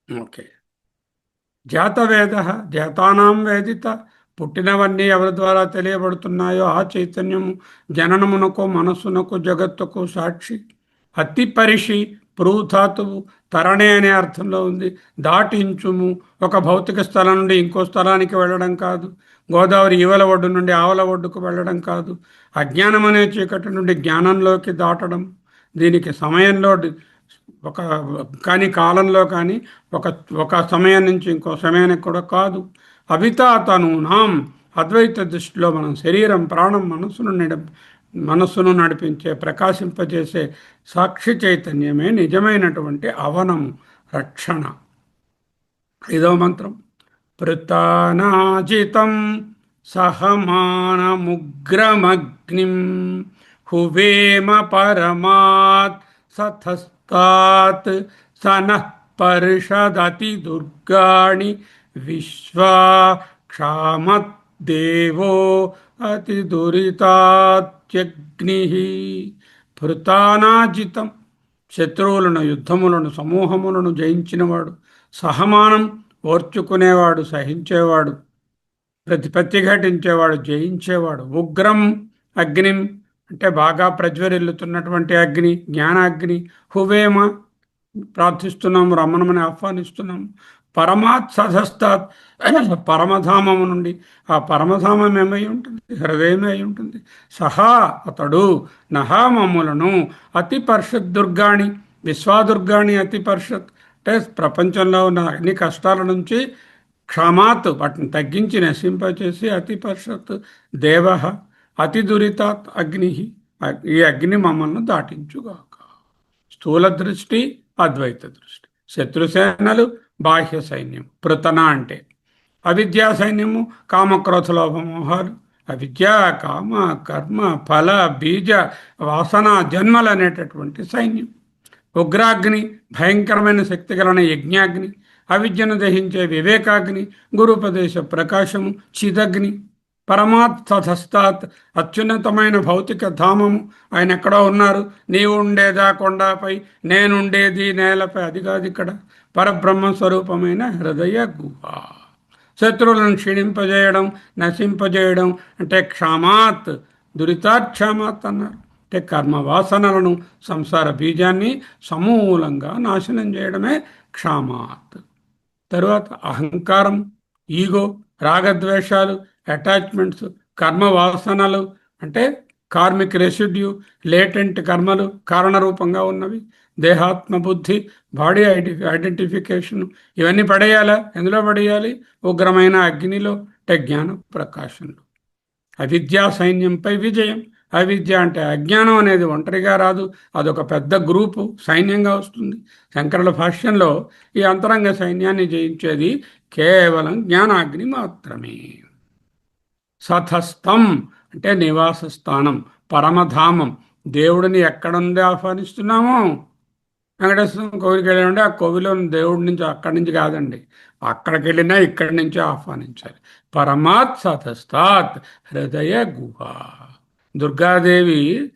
ఓకే. జాతవేద జాతానాం వేదిత. పుట్టినవన్నీ ఎవరి ద్వారా తెలియబడుతున్నాయో ఆ చైతన్యము జననమునకు, మనస్సునకు, జగత్తుకు సాక్షి. అతి పరిషి పృథాతువు. తరణే అనే అర్థంలో ఉంది. దాటించుము. ఒక భౌతిక స్థలం నుండి ఇంకో స్థలానికి వెళ్ళడం కాదు. గోదావరి ఈవల ఒడ్డు నుండి ఆవల ఒడ్డుకు వెళ్ళడం కాదు. అజ్ఞానం అనే చీకటి నుండి జ్ఞానంలోకి దాటడం. దీనికి సమయంలో ఒక కానీ కాలంలో కానీ ఒక ఒక సమయం నుంచి ఇంకో సమయానికి కూడా కాదు. అవితాతనూనాం. అద్వైత దృష్టిలో మనం శరీరం, ప్రాణం, మనస్సును నడిపించే, ప్రకాశింపజేసే సాక్షి చైతన్యమే నిజమైనటువంటి అవనము, రక్షణ. 5వ మంత్రం. పృతానాజితం సహమానముగ్రమగ్నిం హువేమ పరమాత్ సతస్తాత్ సనః పరిషదతి దుర్గాణి విశ్వా క్షామత్ దేవో అతి దురితాత్యగ్ని. పృతానాజితం. శత్రువులను, యుద్ధములను, సమూహములను జయించినవాడు. సహమానం. ఓర్చుకునేవాడు, సహించేవాడు, ప్రతిఘటించేవాడు, జయించేవాడు. ఉగ్రం అగ్నిం అంటే బాగా ప్రజ్వరిల్లుతున్నటువంటి అగ్ని, జ్ఞానాగ్ని. హువేమ ప్రార్థిస్తున్నాము, రమణమని ఆహ్వానిస్తున్నాము. పరమాత్ సధస్తాత్ పరమధామము నుండి. ఆ పరమధామం ఏమై ఉంటుంది? హృదయమే అయి ఉంటుంది. సహా అతడు నహా మమ్ములను అతి పరిషత్ దుర్గాణి విశ్వాదుర్గాణి అతి పరిషత్ అంటే ప్రపంచంలో ఉన్న అన్ని కష్టాల నుంచి క్షమాత్ వాటిని తగ్గించి నశింపచేసి అతి పరిషత్ దేవ అతి దురితాత్ అగ్ని. ఈ అగ్ని మమ్మల్ని దాటించుగాక. స్థూల దృష్టి, అద్వైత దృష్టి. శత్రుసేనలు, బాహ్య సైన్యం. పృతన అంటే అవిద్యా సైన్యము, కామక్రోధ లోభమోహాలు. అవిద్య, కామ, కర్మ, ఫల, బీజ, వాసన, జన్మలు అనేటటువంటి సైన్యం. ఉగ్రాగ్ని భయంకరమైన శక్తి గలన యజ్ఞాగ్ని. అవిద్యను దహించే వివేకాగ్ని, గురుపదేశ ప్రకాశము, చిదగ్ని. పరమాత్ తథస్తాత్ అత్యున్నతమైన భౌతిక ధామము. ఆయన ఎక్కడో ఉన్నారు. నీవు ఉండేదా కొండపై, నేనుండేది నేలపై. అది కాదు ఇక్కడ. పరబ్రహ్మ స్వరూపమైన హృదయ గుహ. శత్రువులను క్షీణింపజేయడం, నశింపజేయడం అంటే క్షమాత్. దురితాక్షమాత్ అన్నారు. అంటే కర్మవాసనలను, సంసార బీజాన్ని సమూలంగా నాశనం చేయడమే క్షమాత్. తరువాత అహంకారం, ఈగో, రాగద్వేషాలు, అటాచ్మెంట్స్, కర్మవాసనలు అంటే కార్మిక్ రెసిడ్యూ, లేటెంట్ కర్మలు కారణరూపంగా ఉన్నవి. దేహాత్మ బుద్ధి, బాడీ ఐడెంటిఫికేషన్, ఇవన్నీ పడేయాలా? ఎందులో పడేయాలి? ఉగ్రమైన అగ్నిలో అంటే జ్ఞాన ప్రకాశంలో. అవిద్యా సైన్యంపై విజయం. అవిద్య అంటే అజ్ఞానం అనేది ఒంటరిగా రాదు, అదొక పెద్ద గ్రూపు, సైన్యంగా వస్తుంది. శంకరుల భాష్యంలో ఈ అంతరంగ సైన్యాన్ని జయించేది కేవలం జ్ఞానాగ్ని మాత్రమే. సతస్థం అంటే నివాస స్థానం, పరమధామం. దేవుడిని ఎక్కడ నుండి ఆహ్వానిస్తున్నామో, వెంకటేశ్వరం కోవిలికి వెళ్ళామంటే ఆ కోవిలో దేవుడి నుంచి, అక్కడి నుంచి కాదండి, అక్కడికి వెళ్ళినా ఇక్కడి నుంచి ఆహ్వానించాలి. పరమాత్ సతస్థాత్ హృదయ గుహ. దుర్గాదేవి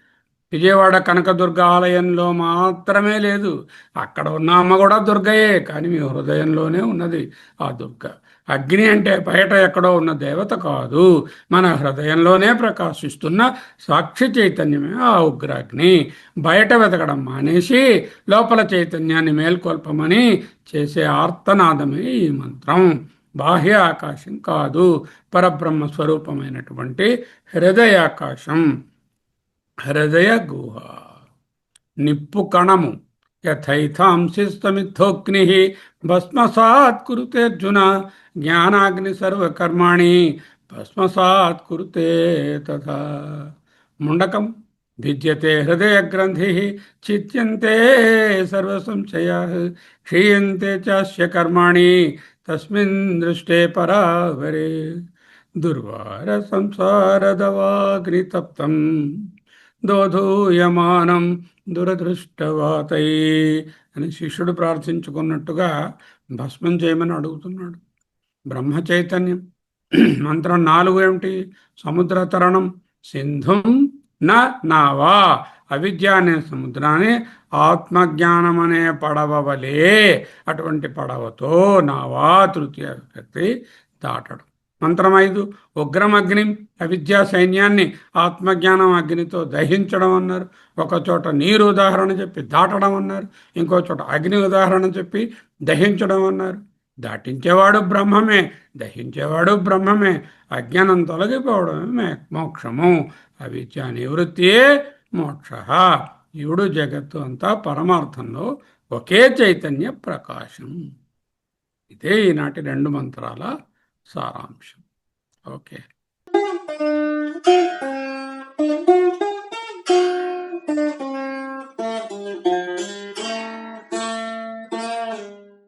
విజయవాడ కనకదుర్గ ఆలయంలో మాత్రమే లేదు. అక్కడ ఉన్న అమ్మ కూడా దుర్గయే, కానీ మీ హృదయంలోనే ఉన్నది ఆ దుర్గ. అగ్ని అంటే బయట ఎక్కడో ఉన్న దేవత కాదు, మన హృదయంలోనే ప్రకాశిస్తున్న సాక్షి చైతన్యమే ఆ ఉగ్రాగ్ని. బయట వెతకడం మానేసి లోపల చైతన్యాన్ని మేల్కొల్పమని చేసే ఆర్తనాదమే ఈ మంత్రం. బాహ్య ఆకాశం కాదు, పరబ్రహ్మ స్వరూపమైనటువంటి హృదయాకాశం, హృదయ గుహ. నిప్పు కణము. యథైథాంసిస్తమిథోగ్ని భస్మసాత్ కురుతే అర్జున. జ్ఞానాగ్ని సర్వకర్మాణి భస్మసాత్ కురుతే తథా. ముండకం భిద్యతే హృదయ గ్రంథి, చిత్యంతే సర్వ సంశయా, క్షీయంతే చాస్య కర్మాణి తస్మిన్ దృష్టే పరావరే. దుర్వార సంసారదవాగ్నితప్తం దోధూయమానం దురదృష్టవాతై అని శిష్యుడు ప్రార్థించుకున్నట్టుగా భస్మం చేయమని అడుగుతున్నాడు. బ్రహ్మ చైతన్యం. మంత్రం 4 ఏమిటి? సముద్ర తరణం సింధుం నావా. అవిద్య అనే సముద్రాన్ని ఆత్మజ్ఞానం అనే పడవ వలే, అటువంటి పడవతో నావా తృతీయ విభక్తి దాటడం. మంత్రం 5 ఉగ్రమగ్ని. అవిద్యా సైన్యాన్ని ఆత్మజ్ఞానం అగ్నితో దహించడం అన్నారు. ఒక చోట నీరు ఉదాహరణ చెప్పి దాటడం అన్నారు, ఇంకో చోట అగ్ని ఉదాహరణ చెప్పి దహించడం అన్నారు. దాటించేవాడు బ్రహ్మమే, దహించేవాడు బ్రహ్మమే. అజ్ఞానం తొలగిపోవడమే మోక్షము. అవిద్యా నివృత్తియే మోక్ష. జీవుడు జగత్తు అంతా పరమార్థంలో ఒకే చైతన్య ప్రకాశం. ఇదే ఈనాటి 2 మంత్రాల సారాంశం. ఓకే.